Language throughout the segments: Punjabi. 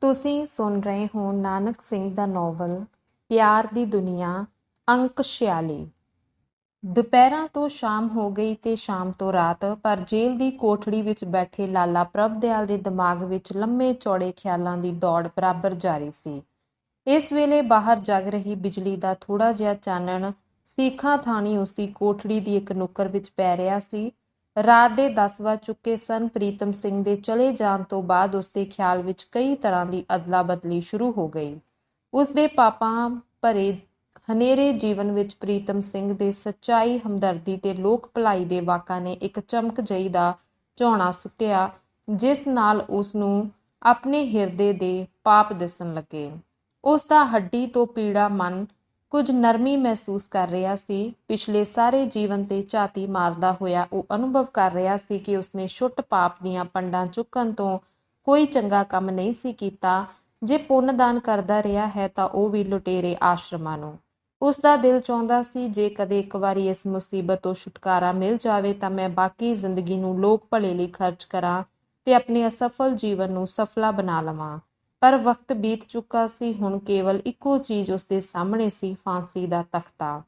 ਤੁਸੀਂ ਸੁਣ ਰਹੇ ਹੋ ਨਾਨਕ ਸਿੰਘ ਦਾ ਨੋਵਲ ਪਿਆਰ ਦੀ ਦੁਨੀਆ ਅੰਕ 46। ਦੁਪਹਿਰਾਂ ਤੋਂ ਸ਼ਾਮ ਹੋ ਗਈ ਤੇ ਸ਼ਾਮ ਤੋਂ ਰਾਤ, ਪਰ ਜੇਲ੍ਹ ਦੀ ਕੋਠੜੀ ਵਿੱਚ ਬੈਠੇ ਲਾਲਾ ਪ੍ਰਭਦਿਆਲ ਦੇ ਦਿਮਾਗ ਵਿੱਚ ਲੰਮੇ ਚੌੜੇ ਖਿਆਲਾਂ ਦੀ ਦੌੜ ਬਰਾਬਰ ਜਾਰੀ ਸੀ। ਇਸ ਵੇਲੇ ਬਾਹਰ ਜਗ ਰਹੀ ਬਿਜਲੀ ਦਾ ਥੋੜਾ ਜਿਹਾ ਚਾਨਣ ਸੀਖਾਂ ਥਾਣੀ ਉਸਦੀ ਕੋਠੜੀ ਦੀ ਇੱਕ ਨੁੱਕਰ ਵਿੱਚ ਪੈ ਰਿਹਾ ਸੀ। ਰਾਤ ਦੇ 10 ਵੱਜ ਚੁੱਕੇ ਸਨ। ਪ੍ਰੀਤਮ ਸਿੰਘ ਦੇ ਚਲੇ ਜਾਣ ਤੋਂ ਬਾਅਦ ਉਸਦੇ ਖਿਆਲ ਵਿੱਚ ਕਈ ਤਰ੍ਹਾਂ ਦੀ ਅਦਲਾ ਬਦਲੀ ਸ਼ੁਰੂ ਹੋ ਗਈ। ਉਸਦੇ ਪਾਪਾਂ ਭਰੇ ਹਨੇਰੇ ਜੀਵਨ ਵਿੱਚ ਪ੍ਰੀਤਮ ਸਿੰਘ ਦੇ ਸੱਚਾਈ, ਹਮਦਰਦੀ ਤੇ ਲੋਕ ਭਲਾਈ ਦੇ ਵਾਕਾਂ ਨੇ ਇੱਕ ਚਮਕ ਜਿਹੀ ਦਾ ਝੋਣਾ ਸੁੱਟਿਆ, ਜਿਸ ਨਾਲ ਉਸ ਨੂੰ ਆਪਣੇ ਹਿਰਦੇ ਦੇ ਪਾਪ ਦਿਸਣ ਲੱਗੇ। ਉਸ ਦਾ ਹੱਡੀ ਤੋਂ ਪੀੜਾ ਮਨ ਕੁਝ ਨਰਮੀ ਮਹਿਸੂਸ ਕਰ ਰਿਹਾ ਸੀ। ਪਿਛਲੇ ਸਾਰੇ ਜੀਵਨ ਤੇ ਝਾਤੀ ਮਾਰਦਾ ਹੋਇਆ ਉਹ ਅਨੁਭਵ ਕਰ ਰਿਹਾ ਸੀ ਕਿ ਉਸਨੇ ਛੁੱਟ ਪਾਪ ਦੀਆਂ ਪੰਡਾਂ ਚੁੱਕਣ ਤੋਂ ਕੋਈ ਚੰਗਾ ਕੰਮ ਨਹੀਂ ਸੀ ਕੀਤਾ। ਜੇ ਪੁੰਨਦਾਨ ਕਰਦਾ ਰਿਹਾ ਹੈ ਤਾਂ ਉਹ ਵੀ ਲੁਟੇਰੇ ਆਸ਼ਰਮਾਂ ਨੂੰ। ਉਸ ਦਾ ਦਿਲ ਚਾਹੁੰਦਾ ਸੀ ਜੇ ਕਦੇ ਇੱਕ ਵਾਰੀ ਇਸ ਮੁਸੀਬਤ ਤੋਂ ਛੁਟਕਾਰਾ ਮਿਲ ਜਾਵੇ ਤਾਂ ਮੈਂ ਬਾਕੀ ਜ਼ਿੰਦਗੀ ਨੂੰ ਲੋਕ ਭਲੇ ਲਈ ਖਰਚ ਕਰਾਂ ਤੇ ਆਪਣੇ ਅਸਫਲ ਜੀਵਨ ਨੂੰ ਸਫਲਾ ਬਣਾ ਲਵਾਂ। ਪਰ ਵਕਤ ਬੀਤ ਚੁੱਕਾ ਸੀ। ਹੁਣ ਕੇਵਲ ਇੱਕੋ ਚੀਜ਼ ਉਸਦੇ ਸਾਹਮਣੇ ਸੀ, ਫਾਂਸੀ ਦਾ ਤਖਤਾ।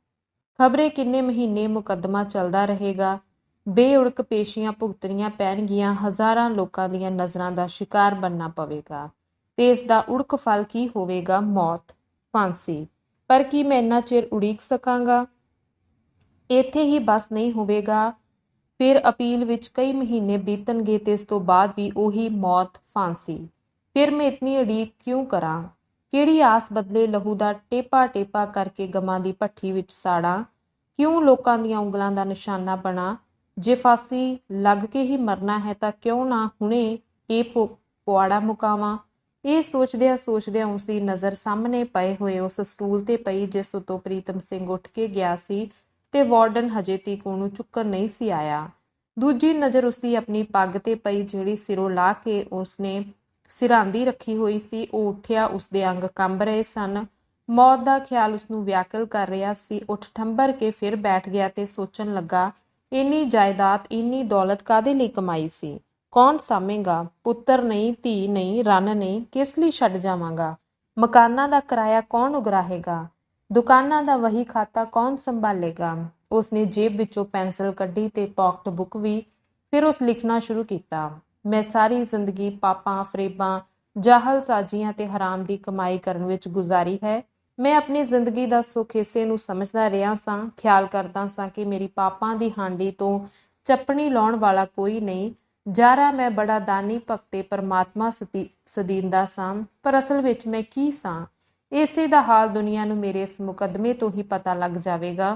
ਖਬਰੇ ਕਿੰਨੇ ਮਹੀਨੇ ਮੁਕੱਦਮਾ ਚੱਲਦਾ ਰਹੇਗਾ। ਬੇਉੜਕ ਪੇਸ਼ੀਆਂ ਭੁਗਤਣੀਆਂ ਪੈਣਗੀਆਂ। ਹਜ਼ਾਰਾਂ ਲੋਕਾਂ ਦੀਆਂ ਨਜ਼ਰਾਂ ਦਾ ਸ਼ਿਕਾਰ ਬਣਨਾ ਪਵੇਗਾ ਤੇ ਇਸ ਦਾ ਉੜਕ ਫਲ ਕੀ ਹੋਵੇਗਾ? ਮੌਤ, ਫਾਂਸੀ। ਪਰ ਕੀ ਮੈਂ ਇੰਨਾ ਚਿਰ ਉਡੀਕ ਸਕਾਂਗਾ? ਇੱਥੇ ਹੀ ਬਸ ਨਹੀਂ ਹੋਵੇਗਾ। ਫਿਰ ਅਪੀਲ ਵਿੱਚ ਕਈ ਮਹੀਨੇ ਬੀਤਣਗੇ ਤੇ ਇਸ ਤੋਂ ਬਾਅਦ ਵੀ ਉਹੀ ਮੌਤ, ਫਾਂਸੀ। ਫਿਰ ਮੈਂ ਇਤਨੀ ਉਡੀਕ ਕਿਉਂ ਕਰਾਂ? ਕਿਹੜੀ ਆਸ ਬਦਲੇ ਲਹੂ ਦਾ ਟੇਪਾ ਟੇਪਾ ਕਰਕੇ ਗਮਾਂ ਦੀ ਭੱਠੀ ਵਿੱਚ ਸਾੜਾਂ? ਕਿਉਂ ਲੋਕਾਂ ਦੀਆਂ ਉਂਗਲਾਂ ਦਾ ਨਿਸ਼ਾਨਾ ਬਣਾ? ਜੇ ਫਾਂਸੀ ਲੱਗ ਕੇ ਹੀ ਮਰਨਾ ਹੈ ਤਾਂ ਕਿਉਂ ਨਾ ਹੁਣੇ ਇਹ ਪੁਆੜਾ ਮੁਕਾਵਾਂ? ਇਹ ਸੋਚਦਿਆਂ ਉਸਦੀ ਨਜ਼ਰ ਸਾਹਮਣੇ ਪਏ ਹੋਏ ਉਸ ਸਟੂਲ ਤੇ ਪਈ ਜਿਸ ਉੱਤੋਂ ਪ੍ਰੀਤਮ ਸਿੰਘ ਉੱਠ ਕੇ ਗਿਆ ਸੀ ਤੇ ਵਾਰਡਨ ਹਜੇ ਤੀਕ ਉਹਨੂੰ ਚੁੱਕਣ ਨਹੀਂ ਸੀ ਆਇਆ। ਦੂਜੀ ਨਜ਼ਰ ਉਸਦੀ ਆਪਣੀ ਪੱਗ ਤੇ ਪਈ, ਜਿਹੜੀ ਸਿਰੋਂ ਲਾ ਕੇ ਉਸਨੇ ਸਿਰਾਂਦੀ ਰੱਖੀ ਹੋਈ ਸੀ। ਉਹ ਉੱਠਿਆ, ਉਸਦੇ ਅੰਗ ਕੰਬ ਰਹੇ ਸਨ। ਮੌਤ ਦਾ ਖਿਆਲ ਉਸਨੂੰ ਵਿਆਕੁਲ ਕਰ ਰਿਹਾ ਸੀ। ਉੱਠ ਠੰਬਰ ਕੇ ਫਿਰ ਬੈਠ ਗਿਆ ਤੇ ਸੋਚਣ ਲੱਗਾ, ਇੰਨੀ ਜਾਇਦਾਦ, ਇੰਨੀ ਦੌਲਤ ਕਾਹਦੇ ਲਈ ਕਮਾਈ ਸੀ? ਕੌਣ ਸਾਂਭੇਗਾ? ਪੁੱਤਰ ਨਹੀਂ, ਧੀ ਨਹੀਂ, ਰੰਨ ਨਹੀਂ, ਕਿਸ ਲਈ ਛੱਡ ਜਾਵਾਂਗਾ? ਮਕਾਨਾਂ ਦਾ ਕਿਰਾਇਆ ਕੌਣ ਉਗਰਾਹੇਗਾ? ਦੁਕਾਨਾਂ ਦਾ ਵਹੀ ਖਾਤਾ ਕੌਣ ਸੰਭਾਲੇਗਾ? ਉਸਨੇ ਜੇਬ ਵਿੱਚੋਂ ਪੈਨਸਲ ਕੱਢੀ ਤੇ ਪਾਕਟ ਬੁੱਕ ਵੀ। ਫਿਰ ਉਸ ਲਿਖਣਾ ਸ਼ੁਰੂ ਕੀਤਾ, ਮੈਂ ਸਾਰੀ ਜ਼ਿੰਦਗੀ ਪਾਪਾਂ, ਫਰੇਬਾਂ, ਜਾਹਲ ਸਾਜ਼ੀਆਂ ਤੇ ਹਰਾਮ ਦੀ ਕਮਾਈ ਕਰਨ ਵਿੱਚ ਗੁਜ਼ਾਰੀ ਹੈ। ਮੈਂ ਆਪਣੀ ਜ਼ਿੰਦਗੀ ਦਾ ਸੁੱਖ ਇਸੇ ਨੂੰ ਸਮਝਦਾ ਰਿਹਾ ਸਾਂ। ਖਿਆਲ ਕਰਦਾ ਸਾਂ ਕਿ ਮੇਰੀ ਪਾਪਾਂ ਦੀ ਹਾਂਡੀ ਤੋਂ ਚੱਪਣੀ ਲਾਉਣ ਵਾਲਾ ਕੋਈ ਨਹੀਂ। ਜ਼ਾਰਾ ਮੈਂ ਬੜਾ ਦਾਨੀ ਭਗਤ ਤੇ ਪਰਮਾਤਮਾ ਸਦੀਂਦਾ ਸਾਂ, ਪਰ ਅਸਲ ਵਿੱਚ ਮੈਂ ਕੀ ਸਾਂ? ਇਸੇ ਦਾ ਹਾਲ ਦੁਨੀਆ ਨੂੰ ਮੇਰੇ ਇਸ ਮੁਕੱਦਮੇ ਤੋਂ ਹੀ ਪਤਾ ਲੱਗ ਜਾਵੇਗਾ।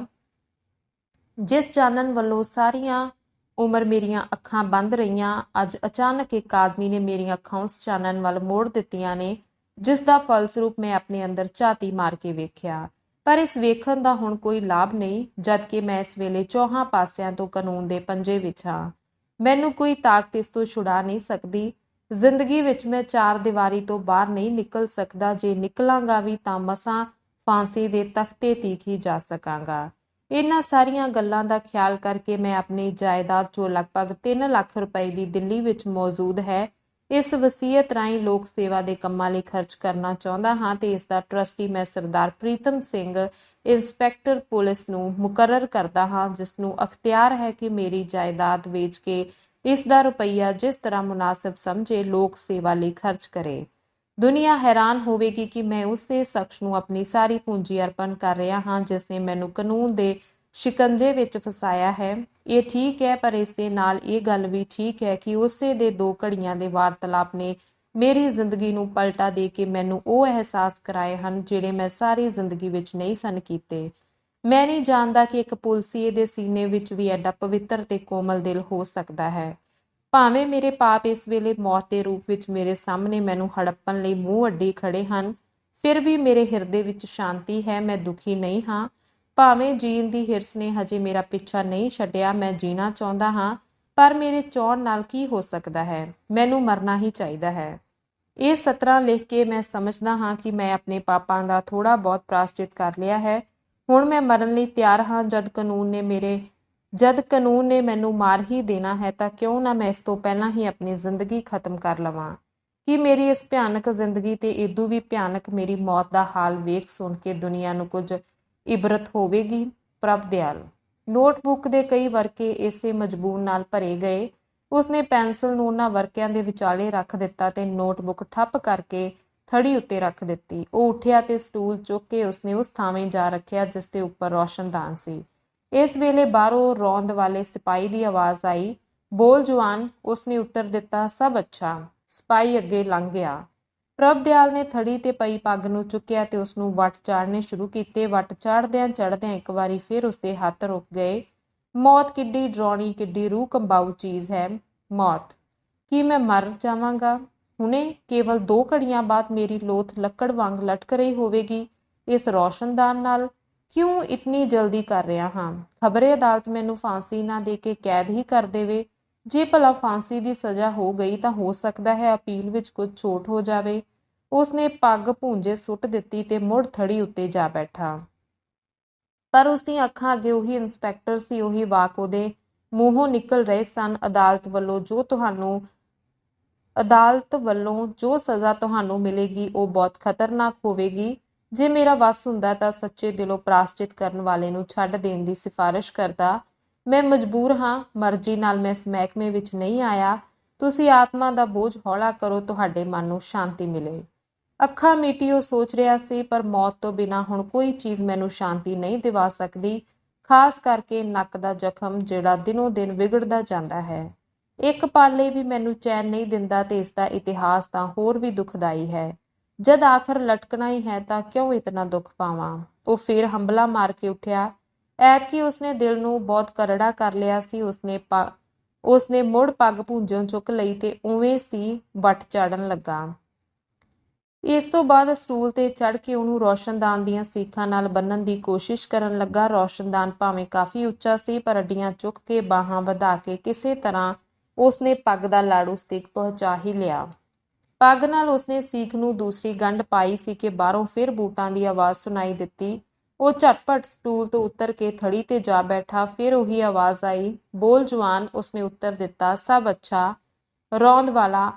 ਜਿਸ ਚਾਨਣ ਵੱਲੋਂ ਸਾਰੀਆਂ ਉਮਰ ਮੇਰੀਆਂ ਅੱਖਾਂ ਬੰਦ ਰਹੀਆਂ, ਅੱਜ ਅਚਾਨਕ ਇੱਕ ਆਦਮੀ ਨੇ ਮੇਰੀਆਂ ਅੱਖਾਂ ਉਸ ਚਾਨਣ ਵੱਲ ਮੋੜ ਦਿੱਤੀਆਂ ਨੇ, ਜਿਸ ਦਾ ਫਲਸਰੂਪ ਮੈਂ ਆਪਣੇ ਅੰਦਰ ਝਾਤੀ ਮਾਰ ਕੇ ਵੇਖਿਆ। ਪਰ ਇਸ ਵੇਖਣ ਦਾ ਹੁਣ ਕੋਈ ਲਾਭ ਨਹੀਂ, ਜਦਕਿ ਮੈਂ ਇਸ ਵੇਲੇ ਚੌਹਾਂ ਪਾਸਿਆਂ ਤੋਂ ਕਾਨੂੰਨ ਦੇ ਪੰਜੇ ਵਿੱਚ ਹਾਂ। ਮੈਨੂੰ ਕੋਈ ਤਾਕਤ ਇਸ ਤੋਂ ਛੁਡਾ ਨਹੀਂ ਸਕਦੀ। ਜ਼ਿੰਦਗੀ ਵਿੱਚ ਮੈਂ ਚਾਰ ਦੀਵਾਰੀ ਤੋਂ ਬਾਹਰ ਨਹੀਂ ਨਿਕਲ ਸਕਦਾ। ਜੇ ਨਿਕਲਾਂਗਾ ਵੀ ਤਾਂ ਮਸਾਂ ਫਾਂਸੀ ਦੇ ਤਖਤੇ ਤੀਕ ਹੀ ਜਾ ਸਕਾਂਗਾ। ਇਹਨਾਂ ਸਾਰੀਆਂ ਗੱਲਾਂ ਦਾ ਖਿਆਲ ਕਰਕੇ ਮੈਂ ਆਪਣੀ ਜਾਇਦਾਦ ਜੋ ਲਗਭਗ 3 ਲੱਖ ਰੁਪਏ ਦੀ ਦਿੱਲੀ ਵਿੱਚ ਮੌਜੂਦ ਹੈ, ਇਸ ਵਸੀਅਤ ਰਾਹੀਂ ਲੋਕ ਸੇਵਾ ਦੇ ਕੰਮਾਂ ਲਈ ਖਰਚ ਕਰਨਾ ਚਾਹੁੰਦਾ ਹਾਂ ਤੇ ਇਸ ਦਾ ਟਰਸਟੀ ਮੈਂ ਸਰਦਾਰ ਪ੍ਰੀਤਮ ਸਿੰਘ, ਇੰਸਪੈਕਟਰ ਪੁਲਿਸ ਨੂੰ ਮੁਕਰਰ ਕਰਦਾ ਹਾਂ, ਜਿਸ ਨੂੰ ਅਖਤਿਆਰ ਹੈ ਕਿ ਮੇਰੀ ਜਾਇਦਾਦ ਵੇਚ ਕੇ ਇਸ ਦਾ ਰੁਪਈਆ ਜਿਸ ਤਰ੍ਹਾਂ ਮੁਨਾਸਿਬ ਸਮਝੇ ਲੋਕ ਸੇਵਾ ਲਈ ਖਰਚ ਕਰੇ। ਦੁਨੀਆ ਹੈਰਾਨ ਹੋਵੇਗੀ ਕਿ ਮੈਂ ਉਸੇ ਸ਼ਖਸ ਨੂੰ ਆਪਣੀ ਸਾਰੀ ਪੂੰਜੀ ਅਰਪਣ ਕਰ ਰਿਹਾ ਹਾਂ ਜਿਸ ਨੇ ਮੈਨੂੰ ਕਾਨੂੰਨ ਦੇ ਸ਼ਿਕੰਜੇ ਵਿੱਚ ਫਸਾਇਆ ਹੈ। ਇਹ ਠੀਕ ਹੈ, ਪਰ ਇਸ ਦੇ ਨਾਲ ਇਹ ਗੱਲ ਵੀ ਠੀਕ ਹੈ ਕਿ ਉਸੇ ਦੇ 2 ਘੜੀਆਂ ਦੇ ਵਾਰਤਾਲਾਪ ਨੇ ਮੇਰੀ ਜ਼ਿੰਦਗੀ ਨੂੰ ਪਲਟਾ ਦੇ ਕੇ ਮੈਨੂੰ ਉਹ ਅਹਿਸਾਸ ਕਰਾਏ ਹਨ ਜਿਹੜੇ ਮੈਂ ਸਾਰੀ ਜ਼ਿੰਦਗੀ ਵਿੱਚ ਨਹੀਂ ਸਨ ਕੀਤੇ। ਮੈਂ ਨਹੀਂ ਜਾਣਦਾ ਕਿ ਇੱਕ ਪੁਲਸੀਏ ਦੇ ਸੀਨੇ ਵਿੱਚ ਵੀ ਐਡਾ ਪਵਿੱਤਰ ਤੇ ਕੋਮਲ ਦਿਲ ਹੋ ਸਕਦਾ ਹੈ। ਭਾਵੇਂ ਮੇਰੇ ਪਾਪ ਇਸ ਵੇਲੇ ਮੌਤ ਦੇ ਰੂਪ ਵਿੱਚ ਮੇਰੇ ਸਾਹਮਣੇ ਮੈਨੂੰ ਹੜੱਪਣ ਲਈ ਮੂੰਹ ਅੱਡੀ ਖੜੇ ਹਨ, ਫਿਰ ਵੀ ਮੇਰੇ ਹਿਰਦੇ ਵਿੱਚ ਸ਼ਾਂਤੀ ਹੈ। ਮੈਂ ਦੁਖੀ ਨਹੀਂ ਹਾਂ। ਭਾਵੇਂ ਜੀਣ ਦੀ ਹਿਰਸ ਨੇ ਹਜੇ ਮੇਰਾ ਪਿੱਛਾ ਨਹੀਂ ਛੱਡਿਆ, ਮੈਂ ਜੀਣਾ ਚਾਹੁੰਦਾ ਹਾਂ, ਪਰ ਮੇਰੇ ਚਾਹੁਣ ਨਾਲ ਕੀ ਹੋ ਸਕਦਾ ਹੈ? ਮੈਨੂੰ ਮਰਨਾ ਹੀ ਚਾਹੀਦਾ ਹੈ। ਇਹ ਸਤਰਾਂ ਲਿਖ ਕੇ ਮੈਂ ਸਮਝਦਾ ਹਾਂ ਕਿ ਮੈਂ ਆਪਣੇ ਪਾਪਾਂ ਦਾ ਥੋੜਾ ਬਹੁਤ ਪ੍ਰਾਸ਼ਚਿਤ ਕਰ ਲਿਆ ਹੈ। ਹੁਣ ਮੈਂ ਮਰਨ ਲਈ ਤਿਆਰ ਹਾਂ। ਜਦ ਕਾਨੂੰਨ ਨੇ ਮੈਨੂੰ ਮਾਰ ਹੀ ਦੇਣਾ ਹੈ ਤਾਂ ਕਿਉਂ ਨਾ ਮੈਂ ਇਸ ਤੋਂ ਪਹਿਲਾਂ ਹੀ ਆਪਣੀ ਜ਼ਿੰਦਗੀ ਖਤਮ ਕਰ ਲਵਾਂ। ਕਿ ਮੇਰੀ ਇਸ ਭਿਆਨਕ ਜ਼ਿੰਦਗੀ ਤੇ ਇਦੋਂ ਵੀ ਭਿਆਨਕ ਮੇਰੀ ਮੌਤ ਦਾ ਹਾਲ ਵੇਖ ਸੁਣ ਕੇ ਦੁਨੀਆ ਨੂੰ ਕੁਝ ਇਬਰਤ ਹੋਵੇਗੀ। ਪ੍ਰਭ ਦਿਆਲ। ਨੋਟਬੁੱਕ ਦੇ ਕਈ ਵਰਕੇ ਇਸੇ ਮਜਬੂਰ ਨਾਲ ਭਰੇ ਗਏ। ਉਸਨੇ ਪੈਨਸਲ ਨੂੰ ਉਹਨਾਂ ਵਰਕਿਆਂ ਦੇ ਵਿਚਾਲੇ ਰੱਖ ਦਿੱਤਾ ਤੇ ਨੋਟਬੁੱਕ ਠੱਪ ਕਰਕੇ ਥੜੀ ਉੱਤੇ ਰੱਖ ਦਿੱਤੀ। ਉਹ ਉੱਠਿਆ ਤੇ ਸਟੂਲ ਚੁੱਕ ਕੇ ਉਸਨੇ ਉਸ ਥਾਵੇਂ ਜਾ ਰੱਖਿਆ ਜਿਸ ਦੇ ਉੱਪਰ ਰੌਸ਼ਨਦਾਨ ਸੀ। ਇਸ ਵੇਲੇ ਬਾਹਰੋਂ ਰੌਂਦ ਵਾਲੇ ਸਿਪਾਹੀ ਦੀ ਆਵਾਜ਼ ਆਈ, ਬੋਲ ਜਵਾਨ। ਉਸਨੇ ਉੱਤਰ ਦਿੱਤਾ, ਸਭ ਅੱਛਾ। ਸਿਪਾਹੀ ਅੱਗੇ ਲੰਘ ਗਿਆ। ਪ੍ਰਭ ਦਿਆਲ ਨੇ ਥੜੀ ਤੇ ਪਈ ਪੱਗ ਨੂੰ ਚੁੱਕਿਆ ਤੇ ਉਸਨੂੰ ਵੱਟ ਚਾੜਨੇ ਸ਼ੁਰੂ ਕੀਤੇ। ਵੱਟ ਚੜ੍ਹਦਿਆਂ ਇੱਕ ਵਾਰੀ ਫਿਰ ਉਸਦੇ ਹੱਥ ਰੁਕ ਗਏ। ਮੌਤ ਕਿੱਡੀ ਡਰਾਉਣੀ, ਕਿੱਡੀ ਰੂਹ ਕੰਬਾਊ ਚੀਜ਼ ਹੈ। ਮੌਤ। ਕੀ ਮੈਂ ਮਰ ਜਾਵਾਂਗਾ ਹੁਣੇ? ਕੇਵਲ 2 ਘੜੀਆਂ ਬਾਅਦ ਮੇਰੀ ਲੋਥ ਲੱਕੜ ਵਾਂਗ ਲਟਕ ਰਹੀ ਹੋਵੇਗੀ ਇਸ ਰੌਸ਼ਨਦਾਨ ਨਾਲ। ਕਿਉਂ ਇਤਨੀ ਜਲਦੀ ਕਰ ਰਿਹਾ ਹਾਂ? ਖਬਰੇ ਅਦਾਲਤ ਮੈਨੂੰ ਫਾਂਸੀ ਨਾ ਦੇ ਕੇ ਕੈਦ ਹੀ ਕਰ ਦੇਵੇ। ਜੇ ਭਲਾ ਫਾਂਸੀ ਦੀ ਸਜ਼ਾ ਹੋ ਗਈ ਤਾਂ ਹੋ ਸਕਦਾ ਹੈ ਅਪੀਲ ਵਿੱਚ ਕੁਝ ਛੋਟ ਹੋ ਜਾਵੇ। ਉਸਨੇ ਪੱਗ ਭੂੰਜੇ ਸੁੱਟ ਦਿੱਤੀ ਤੇ ਮੁੜ ਥੜੀ ਉੱਤੇ ਜਾ ਬੈਠਾ। ਪਰ ਉਸਦੀਆਂ ਅੱਖਾਂ ਅੱਗੇ ਉਹੀ ਇੰਸਪੈਕਟਰ ਸੀ, ਉਹੀ ਵਾਕ ਉਹਦੇ ਮੂੰਹੋਂ ਨਿਕਲ ਰਹੇ ਸਨ। ਅਦਾਲਤ ਵੱਲੋਂ ਜੋ ਸਜ਼ਾ ਤੁਹਾਨੂੰ ਮਿਲੇਗੀ ਉਹ ਬਹੁਤ ਖਤਰਨਾਕ ਹੋਵੇਗੀ। ਜੇ ਮੇਰਾ ਵੱਸ ਹੁੰਦਾ ਤਾਂ ਸੱਚੇ ਦਿਲੋਂ ਪ੍ਰਾਸ਼ਚਿਤ ਕਰਨ ਵਾਲੇ ਨੂੰ ਛੱਡ ਦੇਣ ਦੀ ਸਿਫਾਰਿਸ਼ ਕਰਦਾ। ਮੈਂ ਮਜਬੂਰ ਹਾਂ, ਮਰਜ਼ੀ ਨਾਲ ਮੈਂ ਇਸ ਮਹਿਕਮੇ ਵਿੱਚ ਨਹੀਂ ਆਇਆ। ਤੁਸੀਂ ਆਤਮਾ ਦਾ ਬੋਝ ਹੌਲਾ ਕਰੋ, ਤੁਹਾਡੇ ਮਨ ਨੂੰ ਸ਼ਾਂਤੀ ਮਿਲੇ। ਅੱਖਾਂ ਮੀਟੀ ਉਹ ਸੋਚ ਰਿਹਾ ਸੀ, ਪਰ ਮੌਤ ਤੋਂ ਬਿਨਾਂ ਹੁਣ ਕੋਈ ਚੀਜ਼ ਮੈਨੂੰ ਸ਼ਾਂਤੀ ਨਹੀਂ ਦਿਵਾ ਸਕਦੀ, ਖਾਸ ਕਰਕੇ ਨੱਕ ਦਾ ਜ਼ਖਮ ਜਿਹੜਾ ਦਿਨੋਂ ਦਿਨ ਵਿਗੜਦਾ ਜਾਂਦਾ ਹੈ। ਇੱਕ ਪਲ ਲਈ ਵੀ ਮੈਨੂੰ ਚੈਨ ਨਹੀਂ ਦਿੰਦਾ ਤੇ ਇਸ ਦਾ ਇਤਿਹਾਸ ਤਾਂ ਹੋਰ ਵੀ ਦੁਖਦਾਈ ਹੈ। ਜਦ ਆਖਰ ਲਟਕਣਾ ਹੀ ਹੈ ਤਾਂ ਕਿਉਂ ਇਤਨਾ ਦੁੱਖ ਪਾਵਾਂ? ਉਹ ਫੇਰ ਹੰਬਲਾ ਮਾਰ ਕੇ ਉੱਠਿਆ। ਐਤਕੀ ਉਸਨੇ ਦਿਲ ਨੂੰ ਬਹੁਤ ਕਰੜਾ ਕਰ ਲਿਆ ਸੀ। ਉਸਨੇ ਮੁੜ ਪੱਗ ਭੂੰਜੋਂ ਚੁੱਕ ਲਈ ਤੇ ਉਵੇਂ ਸੀ ਵੱਟ ਚਾੜਨ ਲੱਗਾ। ਇਸ ਤੋਂ ਬਾਅਦ ਸਟੂਲ ਤੇ ਚੜ੍ਹ ਕੇ ਉਹਨੂੰ ਰੌਸ਼ਨਦਾਨ ਦੀਆਂ ਸੀਖਾਂ ਨਾਲ ਬੰਨ੍ਹਣ ਦੀ ਕੋਸ਼ਿਸ਼ ਕਰਨ ਲੱਗਾ। ਰੌਸ਼ਨਦਾਨ ਭਾਵੇਂ ਕਾਫੀ ਉੱਚਾ ਸੀ, ਪਰ ਅੱਡੀਆਂ ਚੁੱਕ ਕੇ ਬਾਹਾਂ ਵਧਾ ਕੇ ਕਿਸੇ ਤਰ੍ਹਾਂ ਉਸਨੇ ਪੱਗ ਦਾ ਲਾੜੂ ਸਟਿਕ ਪਹੁੰਚਾ ਹੀ ਲਿਆ। ਪੱਗ ਨਾਲ ਉਸਨੇ ਸੀਖ ਨੂੰ ਦੂਸਰੀ ਗੰਢ ਪਾਈ ਸੀ ਕਿ ਬਾਹਰੋਂ ਫਿਰ ਬੂਟਾਂ ਦੀ ਆਵਾਜ਼ ਸੁਣਾਈ ਦਿੱਤੀ। ਉਹ ਝਟਪਟ ਸਟੂਲ ਤੋਂ ਉਤਰ ਕੇ ਥੜੀ ਤੇ ਜਾ ਬੈਠਾ। ਫਿਰ ਉਹੀ ਆਵਾਜ਼ ਆਈ, ਬੋਲ ਜਵਾਨ। ਉਸਨੇ ਉੱਤਰ ਦਿੱਤਾ, ਸਭ ਅੱਛਾ। ਰੌਂਦ ਵਾਲਾ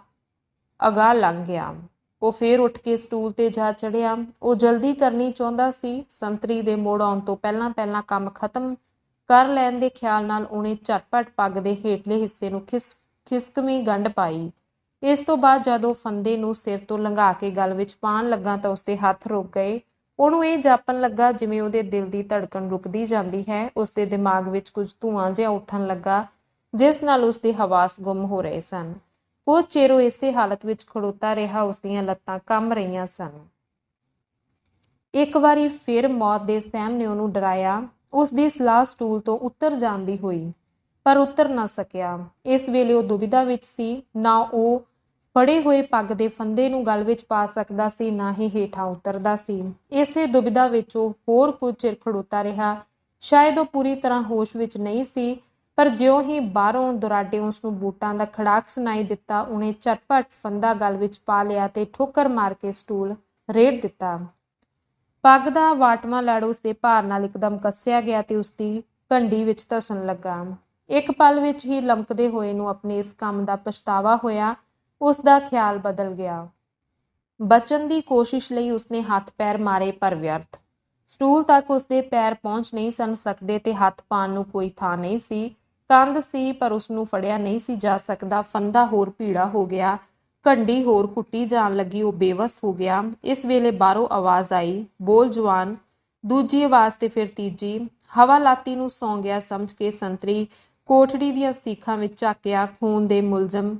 ਅਗਾਂਹ ਲੰਘ ਗਿਆ। ਉਹ ਫੇਰ ਉੱਠ ਕੇ ਸਟੂਲ ਤੇ ਜਾ ਚੜ੍ਹਿਆ। ਉਹ ਜਲਦੀ ਕਰਨੀ ਚਾਹੁੰਦਾ ਸੀ। ਸੰਤਰੀ ਦੇ ਮੋੜ ਆਉਣ ਤੋਂ ਪਹਿਲਾਂ ਕੰਮ ਖਤਮ ਕਰ ਲੈਣ ਦੇ ਖਿਆਲ ਨਾਲ ਉਹਨੇ ਝਟਪਟ ਪੱਗ ਦੇ ਹੇਠਲੇ ਹਿੱਸੇ ਨੂੰ ਖਿਸਕਵੀਂ ਗੰਢ ਪਾਈ। ਇਸ ਤੋਂ ਬਾਅਦ ਜਦੋਂ ਫੰਦੇ ਨੂੰ ਸਿਰ ਤੋਂ ਲੰਘਾ ਕੇ ਗਲ ਵਿੱਚ ਪਾਣ ਲੱਗਾ ਤਾਂ ਉਸਦੇ ਹੱਥ ਰੁਕ ਗਏ। ਉਹਨੂੰ ਇਹ ਜਾਪਣ ਲੱਗਾ ਜਿਵੇਂ ਉਹਦੇ ਦਿਲ ਦੀ ਧੜਕਣ ਰੁਕਦੀ ਜਾਂਦੀ ਹੈ। ਉਸਦੇ ਦਿਮਾਗ ਵਿੱਚ ਕੁਝ ਧੂੰਆਂ ਜਿਹਾ ਉੱਠਣ ਲੱਗਾ ਜਿਸ ਨਾਲ ਉਸਦੇ ਹਵਾਸ ਗੁੰਮ ਹੋ ਰਹੇ ਸਨ। ਕੁਝ ਚਿਰ ਉਹ ਇਸੇ ਹਾਲਤ ਵਿੱਚ ਖੜੋਤਾ ਰਿਹਾ। ਉਸਦੀਆਂ ਲੱਤਾਂ ਕੰਬ ਰਹੀਆਂ ਸਨ। ਇੱਕ ਵਾਰੀ ਫਿਰ ਮੌਤ ਦੇ ਸਹਿਮ ਨੇ ਉਹਨੂੰ ਡਰਾਇਆ। ਉਸਦੀ ਸਲਾਹ ਸਟੂਲ ਤੋਂ ਉੱਤਰ ਜਾਣ ਦੀ ਹੋਈ, ਪਰ ਉੱਤਰ ਨਾ ਸਕਿਆ। ਇਸ ਵੇਲੇ ਉਹ ਦੁਬਿਧਾ ਵਿੱਚ ਸੀ। ਨਾ ਉਹ ਫੜੇ ਹੋਏ ਪੱਗ ਦੇ ਫੰਦੇ ਨੂੰ ਗਲ ਵਿੱਚ ਪਾ ਸਕਦਾ ਸੀ, ਨਾ ਹੀ ਹੇਠਾਂ ਉਤਰਦਾ ਸੀ। ਇਸੇ ਦੁਬਿਧਾ ਵਿੱਚ ਉਹ ਹੋਰ ਕੁਝ ਚਿਰ ਖੜੋਤਾ ਰਿਹਾ। ਸ਼ਾਇਦ ਉਹ ਪੂਰੀ ਤਰ੍ਹਾਂ ਹੋਸ਼ ਵਿੱਚ ਨਹੀਂ ਸੀ, ਪਰ ਜਿਉਂ ਹੀ ਬਾਹਰੋਂ ਦੁਰਾਡੇ ਉਸਨੂੰ ਬੂਟਾਂ ਦਾ ਖੜਾਕ ਸੁਣਾਈ ਦਿੱਤਾ, ਉਹਨੇ ਝਟਪਟ ਫੰਦਾ ਗਲ ਵਿੱਚ ਪਾ ਲਿਆ ਤੇ ਠੋਕਰ ਮਾਰ ਕੇ ਸਟੂਲ ਰੇੜ ਦਿੱਤਾ। ਪੱਗ ਦਾ ਵਾਟਵਾਂ ਲੜ ਉਸਦੇ ਭਾਰ ਨਾਲ ਇੱਕਦਮ ਕੱਸਿਆ ਗਿਆ ਤੇ ਉਸਦੀ ਘੰਡੀ ਵਿੱਚ ਧਸਣ ਲੱਗਾ। ਇੱਕ ਪਲ ਵਿੱਚ ਹੀ ਲਮਕਦੇ ਹੋਏ ਨੂੰ ਆਪਣੇ ਇਸ ਕੰਮ ਦਾ ਪਛਤਾਵਾ ਹੋਇਆ। ਉਸਦਾ ਖਿਆਲ ਬਦਲ ਗਿਆ। ਬਚਣ ਦੀ ਕੋਸ਼ਿਸ਼ ਲਈ ਉਸਨੇ ਹੱਥ ਪੈਰ ਮਾਰੇ, ਪਰ ਵਿਅਰਥ। ਸਟੂਲ ਤੱਕ ਉਸਦੇ ਪੈਰ ਪਹੁੰਚ ਨਹੀਂ ਸਨ ਸਕਦੇ ਤੇ ਹੱਥ ਪਾਉਣ ਨੂੰ ਕੋਈ ਥਾਂ ਨਹੀਂ ਸੀ। ਕੰਧ ਸੀ, ਪਰ ਉਸਨੂੰ ਫੜਿਆ ਨਹੀਂ ਸੀ ਜਾ ਸਕਦਾ। ਫੰਦਾ ਹੋਰ ਭੀੜਾ ਹੋ ਗਿਆ, ਘੰਡੀ ਹੋਰ ਕੁੱਟੀ ਜਾਣ ਲੱਗੀ। ਉਹ ਬੇਵੱਸ ਹੋ ਗਿਆ। ਇਸ ਵੇਲੇ ਬਾਹਰੋਂ ਆਵਾਜ਼ ਆਈ, ਬੋਲ ਜਵਾਨ। ਦੂਜੀ ਆਵਾਜ਼ ਤੇ ਫਿਰ ਤੀਜੀ। ਹਵਾ ਲਾਤੀ ਨੂੰ ਸੌਂ ਗਿਆ ਸਮਝ ਕੇ ਸੰਤਰੀ ਕੋਠੜੀ ਦੀਆਂ ਸੀਖਾਂ ਵਿੱਚ ਝਾਕਿਆ। ਖੂਨ ਦੇ ਮੁਲਜ਼ਮ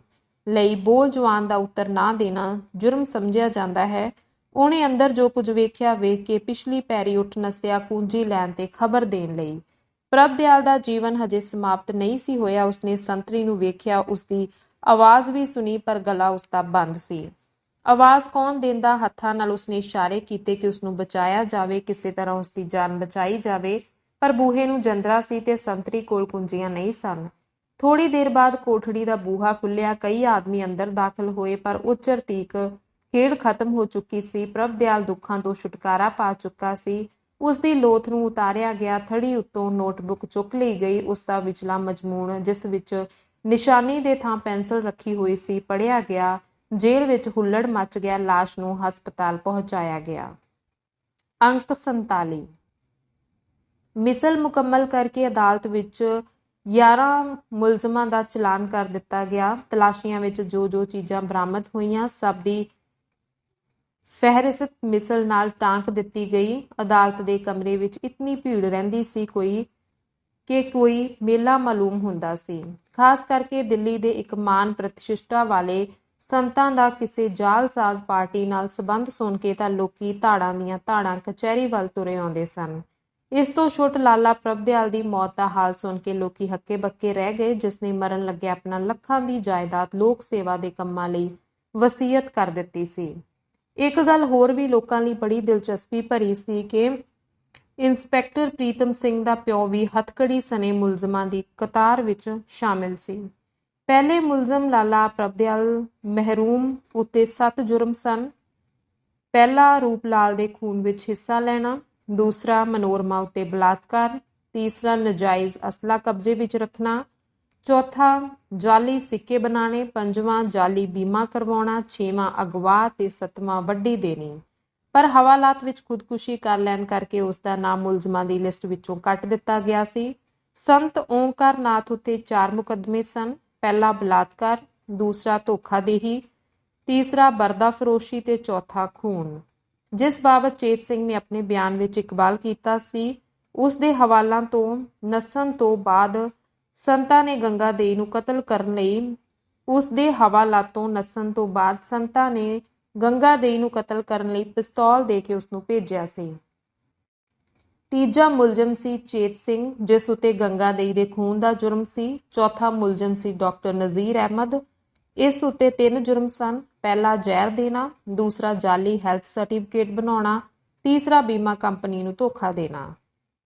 ਲਈ ਬੋਲ ਜਵਾਨ ਦਾ ਉੱਤਰ ਨਾ ਦੇਣਾ ਜੁਰਮ ਸਮਝਿਆ ਜਾਂਦਾ ਹੈ। ਉਹਨੇ ਅੰਦਰ ਜੋ ਕੁਝ ਵੇਖਿਆ ਵੇਖ ਕੇ ਪਿਛਲੀ ਪੈਰੀ ਉੱਠ ਨੱਸਿਆ ਕੁੰਜੀ ਲੈਣ ਤੇ ਖਬਰ ਦੇਣ ਲਈ। ਪ੍ਰਭ ਦਿਆਲ ਦਾ ਜੀਵਨ ਹਜੇ ਸਮਾਪਤ ਨਹੀਂ ਸੀ ਹੋਇਆ। ਉਸਨੇ ਸੰਤਰੀ ਨੂੰ ਵੇਖਿਆ, ਉਸਦੀ ਆਵਾਜ਼ ਵੀ ਸੁਣੀ, ਪਰ ਗਲਾ ਉਸਦਾ ਬੰਦ ਸੀ। ਆਵਾਜ਼ ਕੌਣ ਦਿੰਦਾ? ਹੱਥਾਂ ਨਾਲ ਉਸਨੇ ਇਸ਼ਾਰੇ ਕੀਤੇ ਕਿ ਉਸਨੂੰ ਬਚਾਇਆ ਜਾਵੇ, ਕਿਸੇ ਤਰ੍ਹਾਂ ਉਸਦੀ ਜਾਨ ਬਚਾਈ ਜਾਵੇ, ਪਰ ਬੂਹੇ ਨੂੰ ਜੰਦਰਾ ਸੀ ਤੇ ਸੰਤਰੀ ਕੋਲ ਕੁੰਜੀਆਂ ਨਹੀਂ ਸਨ। ਥੋੜੀ ਦੇਰ ਬਾਅਦ ਕੋਠੜੀ ਦਾ ਬੂਹਾ ਖੁੱਲਿਆ। ਕਈ ਆਦਮੀ ਅੰਦਰ ਦਾਖਲ ਹੋਏ, ਪਰ ਉਚਰ ਤੀਕ ਖੇਡ ਖਤਮ ਹੋ ਚੁੱਕੀ ਸੀ। ਪ੍ਰਭ ਦਿਆਲ ਦੁੱਖਾਂ ਤੋਂ ਛੁਟਕਾਰਾ ਪਾ ਚੁੱਕਾ ਸੀ। ਉਸਦੀ ਲੋਥ ਨੂੰ ਉਤਾਰਿਆ ਗਿਆ। ਥੜੀ ਉੱਤੋਂ ਨੋਟਬੁੱਕ ਚੁੱਕ ਲਈ ਗਈ। ਉਸਦਾ ਵਿਚਲਾ ਮਜ਼ਮੂਨ, ਜਿਸ ਵਿੱਚ ਨਿਸ਼ਾਨੀ ਦੇ ਥਾਂ ਪੈਨਸਲ ਰੱਖੀ ਹੋਈ ਸੀ, ਪੜ੍ਹਿਆ ਗਿਆ। ਜੇਲ੍ਹ ਵਿੱਚ ਹੁੱਲੜ ਮਚ ਗਿਆ। ਲਾਸ਼ ਨੂੰ ਹਸਪਤਾਲ ਪਹੁੰਚਾਇਆ ਗਿਆ। ਅੰਕ 47। ਮਿਸਲ ਮੁਕੰਮਲ ਕਰਕੇ ਅਦਾਲਤ ਵਿੱਚ 11 ਮੁਲਜ਼ਮਾਂ ਦਾ ਚਲਾਨ ਕਰ ਦਿੱਤਾ ਗਿਆ। ਤਲਾਸ਼ੀਆਂ ਵਿੱਚ ਜੋ ਚੀਜ਼ਾਂ ਬਰਾਮਦ ਹੋਈਆਂ ਸਭ ਦੀ ਫਹਿਰਿਸਤ ਮਿਸਲ ਨਾਲ ਟਾਂਕ ਦਿੱਤੀ ਗਈ। ਅਦਾਲਤ ਦੇ ਕਮਰੇ ਵਿੱਚ ਇਤਨੀ ਭੀੜ ਰਹਿੰਦੀ ਸੀ ਕੋਈ ਮੇਲਾ ਮਾਲੂਮ ਹੁੰਦਾ ਸੀ। ਖਾਸ ਕਰਕੇ ਦਿੱਲੀ ਦੇ ਇੱਕ ਮਾਨ ਪ੍ਰਤਿਸ਼ਠਾ ਵਾਲੇ ਸੰਤਾਂ ਦਾ ਕਿਸੇ ਜਾਲਸਾਜ਼ ਪਾਰਟੀ ਨਾਲ ਸਬੰਧ ਸੁਣ ਕੇ ਤਾਂ ਲੋਕੀ ਧਾੜਾਂ ਦੀਆਂ ਧਾੜਾਂ ਕਚਹਿਰੀ ਵੱਲ ਤੁਰੇ ਆਉਂਦੇ ਸਨ। ਇਸ ਤੋਂ ਛੁੱਟ ਲਾਲਾ ਪ੍ਰਭਦਿਆਲ ਦੀ ਮੌਤ ਦਾ ਹਾਲ ਸੁਣ ਕੇ ਲੋਕੀ ਹੱਕੇ ਬੱਕੇ ਰਹਿ ਗਏ, ਜਿਸ ਨੇ ਮਰਨ ਲੱਗੇ ਆਪਣਾ ਲੱਖਾਂ ਦੀ ਜਾਇਦਾਦ ਲੋਕ ਸੇਵਾ ਦੇ ਕੰਮਾਂ ਲਈ ਵਸੀਅਤ ਕਰ ਦਿੱਤੀ ਸੀ। ਇੱਕ ਗੱਲ ਹੋਰ ਵੀ ਲੋਕਾਂ ਲਈ ਬੜੀ ਦਿਲਚਸਪੀ ਭਰੀ ਸੀ ਕਿ ਇੰਸਪੈਕਟਰ ਪ੍ਰੀਤਮ ਸਿੰਘ ਦਾ ਪਿਓ ਵੀ ਹੱਥਕੜੀ ਸਣੇ ਮੁਲਜ਼ਮਾਂ ਦੀ ਕਤਾਰ ਵਿੱਚ ਸ਼ਾਮਿਲ ਸੀ। ਪਹਿਲੇ ਮੁਲਜ਼ਮ ਲਾਲਾ ਪ੍ਰਭਦਿਆਲ ਮਹਿਰੂਮ ਉੱਤੇ 7 ਜੁਰਮ ਸਨ। ਪਹਿਲਾ ਰੂਪ ਲਾਲ ਦੇ ਖੂਨ ਵਿੱਚ ਹਿੱਸਾ ਲੈਣਾ, ਦੂਸਰਾ ਮਨੋਰਮਾ ਉੱਤੇ ਬਲਾਤਕਾਰ, ਤੀਸਰਾ ਨਜਾਇਜ਼ ਅਸਲਾ ਕਬਜ਼ੇ ਵਿੱਚ ਰੱਖਣਾ, ਚੌਥਾ ਜਾਲੀ ਸਿੱਕੇ ਬਣਾਉਣੇ, ਪੰਜਵਾਂ ਜਾਲੀ ਬੀਮਾ ਕਰਵਾਉਣਾ, ਛੇਵਾਂ ਅਗਵਾ ਤੇ ਸੱਤਵਾਂ ਵੱਢੀ ਦੇਣੀ। ਪਰ ਹਵਾਲਾਤ ਵਿੱਚ ਖੁਦਕੁਸ਼ੀ ਕਰ ਲੈਣ ਕਰਕੇ ਉਸ ਦਾ ਨਾਮ ਮੁਲਜ਼ਮਾਂ ਦੀ ਲਿਸਟ ਵਿੱਚੋਂ ਕੱਟ ਦਿੱਤਾ ਗਿਆ ਸੀ। ਸੰਤ ਓਂਕਾਰ ਨਾਥ ਉੱਤੇ 4 ਮੁਕੱਦਮੇ ਸਨ। ਪਹਿਲਾ ਬਲਾਤਕਾਰ, ਦੂਸਰਾ ਧੋਖਾਦੇਹੀ, ਤੀਸਰਾ ਬਰਦਾ ਫਰੋਸ਼ੀ ਤੇ ਚੌਥਾ ਖੂਨ। ਜਿਸ ਬਾਬਤ ਚੇਤ ਸਿੰਘ ਨੇ ਆਪਣੇ ਬਿਆਨ ਵਿੱਚ ਇਕਬਾਲ ਕੀਤਾ ਸੀ, ਉਸ ਦੇ ਹਵਾਲਾਂ ਤੋਂ ਨੱਸਣ ਤੋਂ ਬਾਅਦ ਸੰਤਾਂ ਨੇ ਗੰਗਾ ਦੇਈ ਨੂੰ ਕਤਲ ਕਰਨ ਲਈ ਪਿਸਤੌਲ ਦੇ ਕੇ ਉਸ ਨੂੰ ਭੇਜਿਆ ਸੀ। ਤੀਜਾ ਮੁਲਜ਼ਮ ਸੀ ਚੇਤ ਸਿੰਘ, ਜਿਸ ਉੱਤੇ ਗੰਗਾ ਦੇਈ ਦੇ ਖੂਨ ਦਾ ਜੁਰਮ ਸੀ। ਚੌਥਾ ਮੁਲਜ਼ਮ ਸੀ ਡਾਕਟਰ ਨਜ਼ੀਰ ਅਹਿਮਦ, ਇਸ ਉੱਤੇ 3 ਜੁਰਮ ਸਨ। ਪਹਿਲਾ ਜ਼ਹਿਰ ਦੇਣਾ, ਦੂਸਰਾ ਜਾਲੀ ਹੈਲਥ ਸਰਟੀਫਿਕੇਟ ਬਣਾਉਣਾ, ਤੀਸਰਾ ਬੀਮਾ ਕੰਪਨੀ ਨੂੰ ਧੋਖਾ ਦੇਣਾ।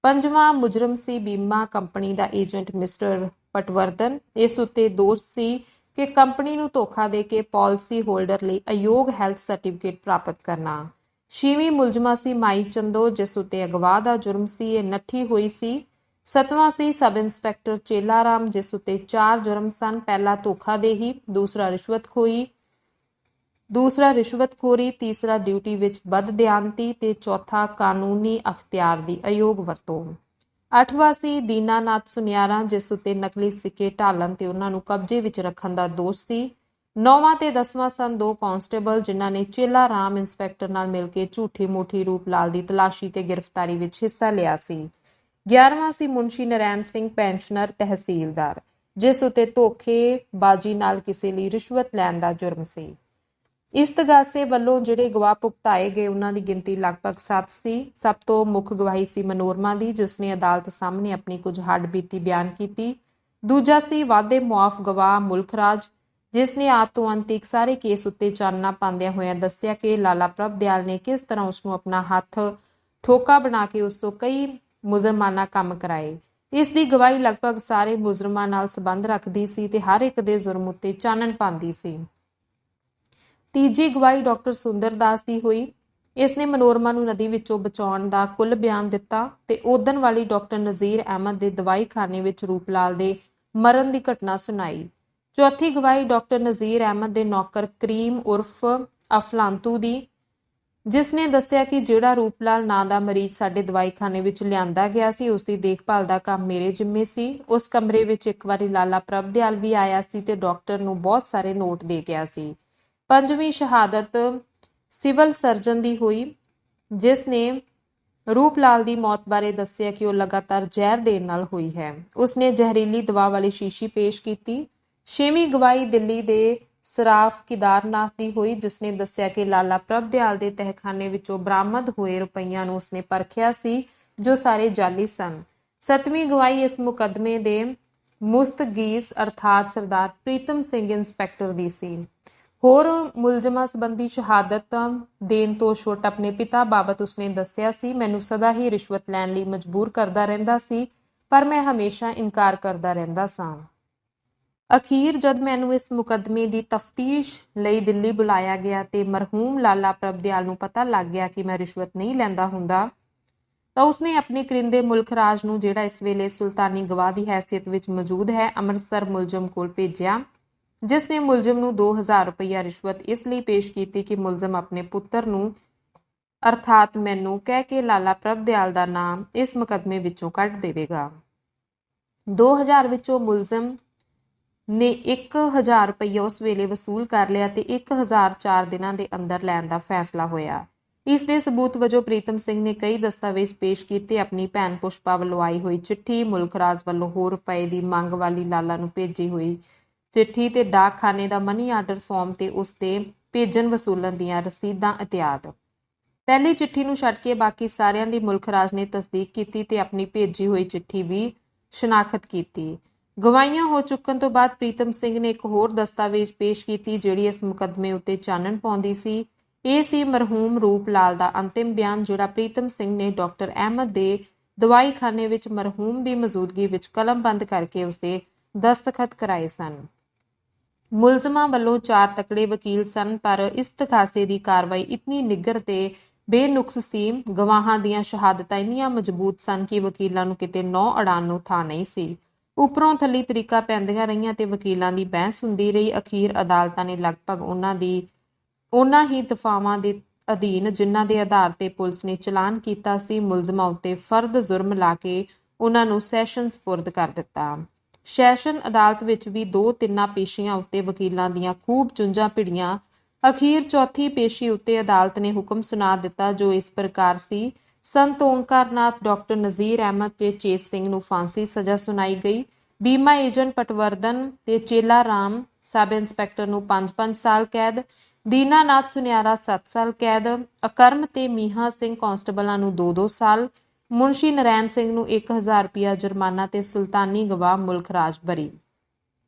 ਪੰਜਵਾਂ ਮੁਜਰਮ ਸੀ ਬੀਮਾ ਕੰਪਨੀ ਦਾ ਏਜੰਟ ਮਿਸਟਰ ਪਟਵਰਧਨ, ਇਸ ਉੱਤੇ ਦੋਸ਼ ਸੀ ਕਿ ਕੰਪਨੀ ਨੂੰ ਧੋਖਾ ਦੇ ਕੇ ਪਾਲਿਸੀ ਹੋਲਡਰ ਲਈ ਅਯੋਗ ਹੈਲਥ ਸਰਟੀਫਿਕੇਟ ਪ੍ਰਾਪਤ ਕਰਨਾ। ਛੇਵੀਂ ਮੁਲਜ਼ਮਾ ਸੀ ਮਾਈ ਚੰਦੋ, ਜਿਸ ਉੱਤੇ ਅਗਵਾ ਦਾ ਜੁਰਮ ਸੀ, ਇਹ ਨੱਠੀ ਹੋਈ ਸੀ। ਸੱਤਵਾਂ ਸੀ ਸਬ ਇੰਸਪੈਕਟਰ ਚੇਲਾ ਰਾਮ, ਜਿਸ ਉੱਤੇ 4 ਜੁਰਮ ਸਨ। ਪਹਿਲਾ ਧੋਖਾਦੇਹੀ, ਦੂਸਰਾ ਰਿਸ਼ਵਤਖੋਰੀ, ਤੀਸਰਾ ਡਿਊਟੀ ਵਿੱਚ ਬਦਦਿਆਨਤੀ ਤੇ ਚੌਥਾ ਕਾਨੂੰਨੀ ਅਖਤਿਆਰ ਦੀ ਅਯੋਗ ਵਰਤੋਂ। 8ਵਾਂ ਸੀ ਦੀਨਾਨਾਥ ਸੁਨਿਆਰਾ, ਜਿਸ ਉੱਤੇ ਨਕਲੀ ਸਿੱਕੇ ਢਾਲਣ ਤੇ ਉਹਨਾਂ ਨੂੰ ਕਬਜ਼ੇ ਵਿੱਚ ਰੱਖਣ ਦਾ ਦੋਸ਼ ਸੀ। 9ਵਾਂ ਤੇ 10ਵਾਂ ਸਨ 2 ਕਾਂਸਟੇਬਲ, ਜਿਨ੍ਹਾਂ ਨੇ ਚੇਲਾ ਰਾਮ ਇੰਸਪੈਕਟਰ ਨਾਲ ਮਿਲ ਕੇ ਝੂਠੀ ਮੂਠੀ ਰੂਪ ਲਾਲ ਦੀ ਤਲਾਸ਼ੀ ਤੇ ਗ੍ਰਿਫਤਾਰੀ ਵਿੱਚ ਹਿੱਸਾ ਲਿਆ ਸੀ। 11ਵਾਂ ਸੀ ਮੁਨਸ਼ੀ ਨਰੈਣ ਸਿੰਘ ਪੈਨਸ਼ਨਰ ਤਹਿਸੀਲਦਾਰ, ਜਿਸ ਉੱਤੇ ਧੋਖੇਬਾਜ਼ੀ ਨਾਲ ਕਿਸੇ ਲਈ ਰਿਸ਼ਵਤ ਲੈਣ ਦਾ ਜੁਰਮ ਸੀ। ਇਸਤਗਾਸੇ ਵੱਲੋਂ ਜਿਹੜੇ ਗਵਾਹ ਭੁਗਤਾਏ ਗਏ ਉਹਨਾਂ ਦੀ ਗਿਣਤੀ ਲਗਭਗ 7 ਸੀ। ਸਭ ਤੋਂ ਮੁੱਖ ਗਵਾਹੀ ਸੀ ਮਨੋਰਮਾ ਦੀ, ਜਿਸ ਨੇ ਅਦਾਲਤ ਸਾਹਮਣੇ ਆਪਣੀ ਕੁਝ ਹੱਡ-ਬੀਤੀ ਬਿਆਨ ਕੀਤੀ। ਦੂਜਾ ਸੀ ਵਾਧੇ ਮੁਆਫ ਗਵਾਹ ਮੁਲਕ ਰਾਜ, ਜਿਸ ਨੇ ਆਦ ਤੋਂ ਅੰਤ ਤੱਕ ਸਾਰੇ ਕੇਸ ਉੱਤੇ ਚਾਨਣਾ ਪਾਉਂਦਿਆਂ ਹੋਇਆਂ ਦੱਸਿਆ ਕਿ ਲਾਲਾ ਪ੍ਰਭਦਿਆਲ ਨੇ ਕਿਸ ਤਰ੍ਹਾਂ ਉਸ ਨੂੰ ਆਪਣਾ ਹੱਥ ਠੋਕਾ ਬਣਾ ਕੇ ਉਸ ਤੋਂ ਕਈ ਮੁਜਰਮਾਨਾ ਕੰਮ ਕਰਾਏ। ਇਸ ਦੀ ਗਵਾਹੀ ਲਗਭਗ ਸਾਰੇ ਮੁਜਰਮਾਂ ਨਾਲ ਸੰਬੰਧ ਰੱਖਦੀ ਸੀ ਤੇ ਹਰ ਇੱਕ ਦੇ ਜੁਰਮ ਉੱਤੇ ਚਾਨਣ ਪਾਉਂਦੀ ਸੀ। ਤੀਜੀ ਗਵਾਹੀ ਡਾਕਟਰ ਸੁੰਦਰ ਦਾਸ ਦੀ ਹੋਈ। ਇਸ ਨੇ ਮਨੋਰਮਾ ਨੂੰ ਨਦੀ ਵਿੱਚੋਂ ਬਚਾਉਣ ਦਾ ਕੁੱਲ ਬਿਆਨ ਦਿੱਤਾ ਤੇ ਓਦਣ ਵਾਲੀ ਡਾਕਟਰ ਨਜ਼ੀਰ ਅਹਿਮਦ ਦੇ ਦਵਾਈਖਾਨੇ ਵਿੱਚ ਰੂਪਲਾਲ ਦੇ ਮਰਨ ਦੀ ਘਟਨਾ ਸੁਣਾਈ। ਚੌਥੀ ਗਵਾਹੀ ਡਾਕਟਰ ਨਜ਼ੀਰ ਅਹਿਮਦ ਦੇ ਨੌਕਰ ਕਰੀਮ ਉਰਫ ਅਫਲਾਂਤੂ ਦੀ, ਜਿਸ ਨੇ ਦੱਸਿਆ ਕਿ ਜਿਹੜਾ ਰੂਪਲਾਲ ਨਾਂ ਦਾ ਮਰੀਜ਼ ਸਾਡੇ ਦਵਾਈਖਾਨੇ ਵਿੱਚ ਲਿਆਂਦਾ ਗਿਆ ਸੀ, ਉਸ ਦੀ ਦੇਖਭਾਲ ਦਾ ਕੰਮ ਮੇਰੇ ਜ਼ਿੰਮੇ ਸੀ। ਉਸ ਕਮਰੇ ਵਿੱਚ ਇੱਕ ਵਾਰੀ ਲਾਲਾ ਪ੍ਰਭਦਿਆਲ ਵੀ ਆਇਆ ਸੀ ਤੇ ਡਾਕਟਰ ਨੂੰ ਬਹੁਤ ਸਾਰੇ ਨੋਟ ਦੇ ਗਿਆ ਸੀ। ਪੰਜਵੀਂ ਸ਼ਹਾਦਤ ਸਿਵਲ ਸਰਜਨ ਦੀ ਹੋਈ, ਜਿਸ ਨੇ ਰੂਪਲਾਲ ਦੀ ਮੌਤ ਬਾਰੇ ਦੱਸਿਆ ਕਿ ਉਹ ਲਗਾਤਾਰ ਜ਼ਹਿਰ ਦੇਣ ਨਾਲ ਹੋਈ ਹੈ। ਉਸਨੇ ਜ਼ਹਿਰੀਲੀ ਦਵਾ ਵਾਲੀ ਸ਼ੀਸ਼ੀ ਪੇਸ਼ ਕੀਤੀ। ਛੇਵੀਂ ਗਵਾਹੀ ਦਿੱਲੀ ਦੇ ਸਰਾਫ ਕਿਦਾਰਨਾਥ ਦੀ ਹੋਈ, ਜਿਸ ਨੇ ਦੱਸਿਆ ਕਿ ਲਾਲਾ ਪ੍ਰਭਦਿਆਲ ਦੇ ਤਹਿਖਾਨੇ ਵਿੱਚੋਂ ਬਰਾਮਦ ਹੋਏ ਰੁਪਈਆਂ ਨੂੰ ਉਸਨੇ ਪਰਖਿਆ ਸੀ, ਜੋ ਸਾਰੇ ਜਾਲੀ ਸਨ। ਸੱਤਵੀਂ ਗਵਾਹੀ ਇਸ ਮੁਕੱਦਮੇ ਦੇ ਮੁਸਤਗੀਸ ਅਰਥਾਤ ਸਰਦਾਰ ਪ੍ਰੀਤਮ ਸਿੰਘ ਇੰਸਪੈਕਟਰ ਦੀ ਸੀ। ਹੋਰ ਮੁਲਜ਼ਮਾਂ ਸੰਬੰਧੀ ਸ਼ਹਾਦਤ ਦੇਣ ਤੋਂ ਛੁੱਟ ਆਪਣੇ ਪਿਤਾ ਬਾਬਤ ਉਸਨੇ ਦੱਸਿਆ ਸੀ, ਮੈਨੂੰ ਸਦਾ ਹੀ ਰਿਸ਼ਵਤ ਲੈਣ ਲਈ ਮਜਬੂਰ ਕਰਦਾ ਰਹਿੰਦਾ ਸੀ, ਪਰ ਮੈਂ ਹਮੇਸ਼ਾ ਇਨਕਾਰ ਕਰਦਾ ਰਹਿੰਦਾ ਸਾਂ। ਅਖੀਰ ਜਦ ਮੈਨੂੰ ਇਸ ਮੁਕੱਦਮੇ ਦੀ ਤਫਤੀਸ਼ ਲਈ ਦਿੱਲੀ ਬੁਲਾਇਆ ਗਿਆ ਤੇ ਮਰਹੂਮ ਲਾਲਾ ਪ੍ਰਭਦਿਆਲ ਨੂੰ ਪਤਾ ਲੱਗ ਗਿਆ ਕਿ ਮੈਂ ਰਿਸ਼ਵਤ ਨਹੀਂ ਲੈਂਦਾ ਹੁੰਦਾ, ਤਾਂ ਉਸਨੇ ਆਪਣੇ ਕਰਿੰਦੇ ਮੁਲਕ ਰਾਜ ਨੂੰ, ਜਿਹੜਾ ਇਸ ਵੇਲੇ ਸੁਲਤਾਨੀ ਗਵਾਹ ਦੀ ਹੈਸੀਅਤ ਵਿੱਚ ਮੌਜੂਦ ਹੈ, ਅੰਮ੍ਰਿਤਸਰ ਮੁਲਜ਼ਮ ਕੋਲ ਭੇਜਿਆ। ਜਿਸ ਨੇ ਮੁਲਜ਼ਮ ਨੂੰ 2000 ਰੁਪਇਆ ਰਿਸ਼ਵਤ ਇਸ ਲਈ ਪੇਸ਼ ਕੀਤੀ ਕਿ ਮੁਲਜ਼ਮ ਆਪਣੇ ਪੁੱਤਰ ਨੂੰ ਅਰਥਾਤ ਮੈਨੂੰ ਕਹਿ ਕੇ ਲਾਲਾ ਪ੍ਰਭਦਿਆਲ ਦਾ ਨਾਮ ਇਸ ਮੁਕੱਦਮੇ ਵਿੱਚੋਂ ਕੱਢ ਦੇਵੇਗਾ। 2000 ਵਿੱਚੋਂ ਮੁਲਜ਼ਮ ਨੇ 1000 ਰੁਪਇਆ ਉਸ ਵੇਲੇ ਵਸੂਲ ਕਰ ਲਿਆ ਤੇ 1000 4 ਦਿਨਾਂ ਦੇ ਅੰਦਰ ਲੈਣ ਦਾ ਫੈਸਲਾ ਹੋਇਆ। ਇਸ ਦੇ ਸਬੂਤ ਵਜੋਂ ਪ੍ਰੀਤਮ ਸਿੰਘ ਨੇ ਕਈ ਦਸਤਾਵੇਜ਼ ਪੇਸ਼ ਕੀਤੇ। ਆਪਣੀ ਭੈਣ ਪੁਸ਼ਪਾ ਵੱਲੋਂ ਆਈ ਹੋਈ ਚਿੱਠੀ, ਮੁਲਕ ਰਾਜ ਵੱਲੋਂ ਹੋਰ ਰੁਪਏ ਦੀ ਮੰਗ ਵਾਲੀ ਲਾਲਾ ਨੂੰ ਭੇਜੀ ਹੋਈ ਚਿੱਠੀ ਤੇ ਡਾਕਖਾਨੇ ਦਾ ਮਨੀ ਆਰਡਰ ਫਾਰਮ ਤੇ ਉਸ ਦੇ ਭੇਜਣ ਵਸੂਲਣ ਦੀਆਂ ਰਸੀਦਾਂ ਇਤਿਆਦ। ਪਹਿਲੀ ਚਿੱਠੀ ਨੂੰ ਛੱਡ ਕੇ ਬਾਕੀ ਸਾਰਿਆਂ ਦੀ ਮੁਲਕ ਰਾਜ ਨੇ ਤਸਦੀਕ ਕੀਤੀ ਤੇ ਆਪਣੀ ਭੇਜੀ ਹੋਈ ਚਿੱਠੀ ਵੀ ਸ਼ਨਾਖਤ ਕੀਤੀ। ਗਵਾਹੀਆਂ ਹੋ ਚੁੱਕਣ ਤੋਂ ਬਾਅਦ ਪ੍ਰੀਤਮ ਸਿੰਘ ਨੇ ਇੱਕ ਹੋਰ ਦਸਤਾਵੇਜ਼ ਪੇਸ਼ ਕੀਤੀ ਜਿਹੜੀ ਇਸ ਮੁਕੱਦਮੇ ਉੱਤੇ ਚਾਨਣ ਪਾਉਂਦੀ ਸੀ। ਇਹ ਸੀ ਮਰਹੂਮ ਰੂਪ ਲਾਲ ਦਾ ਅੰਤਿਮ ਬਿਆਨ, ਜਿਹੜਾ ਪ੍ਰੀਤਮ ਸਿੰਘ ਨੇ ਡਾਕਟਰ ਅਹਿਮਦ ਦੇ ਦਵਾਈਖਾਨੇ ਵਿੱਚ ਮਰਹੂਮ ਦੀ ਮੌਜੂਦਗੀ ਵਿੱਚ ਕਲਮਬੰਦ ਕਰਕੇ ਉਸਦੇ ਦਸਤਖਤ ਕਰਾਏ ਸਨ। ਮੁਲਜ਼ਮਾਂ ਵੱਲੋਂ 4 ਤਕੜੇ ਵਕੀਲ ਸਨ, ਪਰ ਇਸ ਤਖਾਸੇ ਦੀ ਕਾਰਵਾਈ ਇਤਨੀ ਨਿੱਘਰ ਤੇ ਬੇਨੁਕਸ ਸੀ। ਗਵਾਹਾਂ ਦੀਆਂ ਸ਼ਹਾਦਤਾਂ ਇੰਨੀਆਂ ਮਜ਼ਬੂਤ ਸਨ ਕਿ ਵਕੀਲਾਂ ਨੂੰ ਕਿਤੇ ਨਹੁੰ ਅੜਾਉਣ ਨੂੰ ਥਾਂ ਨਹੀਂ ਸੀ। ਉੱਪਰੋਂ ਥੱਲੀ ਤਰੀਕਾ ਪੈਂਦੀਆਂ ਰਹੀਆਂ ਤੇ ਵਕੀਲਾਂ ਦੀ ਬਹਿਸ ਹੁੰਦੀ ਰਹੀ। ਅਖੀਰ ਅਦਾਲਤਾਂ ਨੇ ਲਗਭਗ ਉਹਨਾਂ ਹੀ ਦਫਾਵਾਂ ਦੇ ਅਧੀਨ ਜਿਨ੍ਹਾਂ ਦੇ ਆਧਾਰ ਤੇ ਪੁਲਿਸ ਨੇ ਚਲਾਨ ਕੀਤਾ ਸੀ, ਮੁਲਜ਼ਮਾਂ ਉੱਤੇ ਫਰਦ ਜੁਰਮ ਲਾ ਕੇ ਉਹਨਾਂ ਨੂੰ ਸੈਸ਼ਨ ਸਪੁਰਦ ਕਰ ਦਿੱਤਾ। ਸੈਸ਼ਨ ਅਦਾਲਤ ਵਿੱਚ ਵੀ 2-3 ਪੇਸ਼ੀਆਂ ਉੱਤੇ ਵਕੀਲਾਂ ਦੀਆਂ ਖੂਬ ਚੁੰਝਾਂ ਭਿੜੀਆਂ। ਅਖੀਰ ਚੌਥੀ ਪੇਸ਼ੀ ਉੱਤੇ ਅਦਾਲਤ ਨੇ ਹੁਕਮ ਸੁਣਾ ਦਿੱਤਾ, ਜੋ ਇਸ ਪ੍ਰਕਾਰ ਸੀ। ਸੰਤ ਓਂਕਾਰਨਾਥ, ਡਾਕਟਰ ਨਜ਼ੀਰ ਅਹਿਮਦ ਤੇ ਚੇਤ ਸਿੰਘ ਨੂੰ ਫਾਂਸੀ ਸਜ਼ਾ ਸੁਣਾਈ ਗਈ। ਬੀਮਾ ਏਜੰਟ ਪਟਵਰਧਨ ਤੇ ਚੇਲਾ ਰਾਮ ਸਬ ਇੰਸਪੈਕਟਰ ਨੂੰ 5-5 ਸਾਲ ਕੈਦ, ਦੀਨਾਨਾਥ ਸੁਨਿਆਰਾ 7 ਸਾਲ ਕੈਦ, ਅਕਰਮ ਤੇ ਮੀਹਾਂ ਸਿੰਘ ਕਾਂਸਟੇਬਲਾਂ ਨੂੰ 2-2 ਸਾਲ, ਮੁਨਸ਼ੀ ਨਰੈਣ ਸਿੰਘ ਨੂੰ 1000 ਰੁਪਇਆ ਜੁਰਮਾਨਾ ਤੇ ਸੁਲਤਾਨੀ ਗਵਾਹ ਮੁਲਕ ਰਾਜ ਬਰੀ।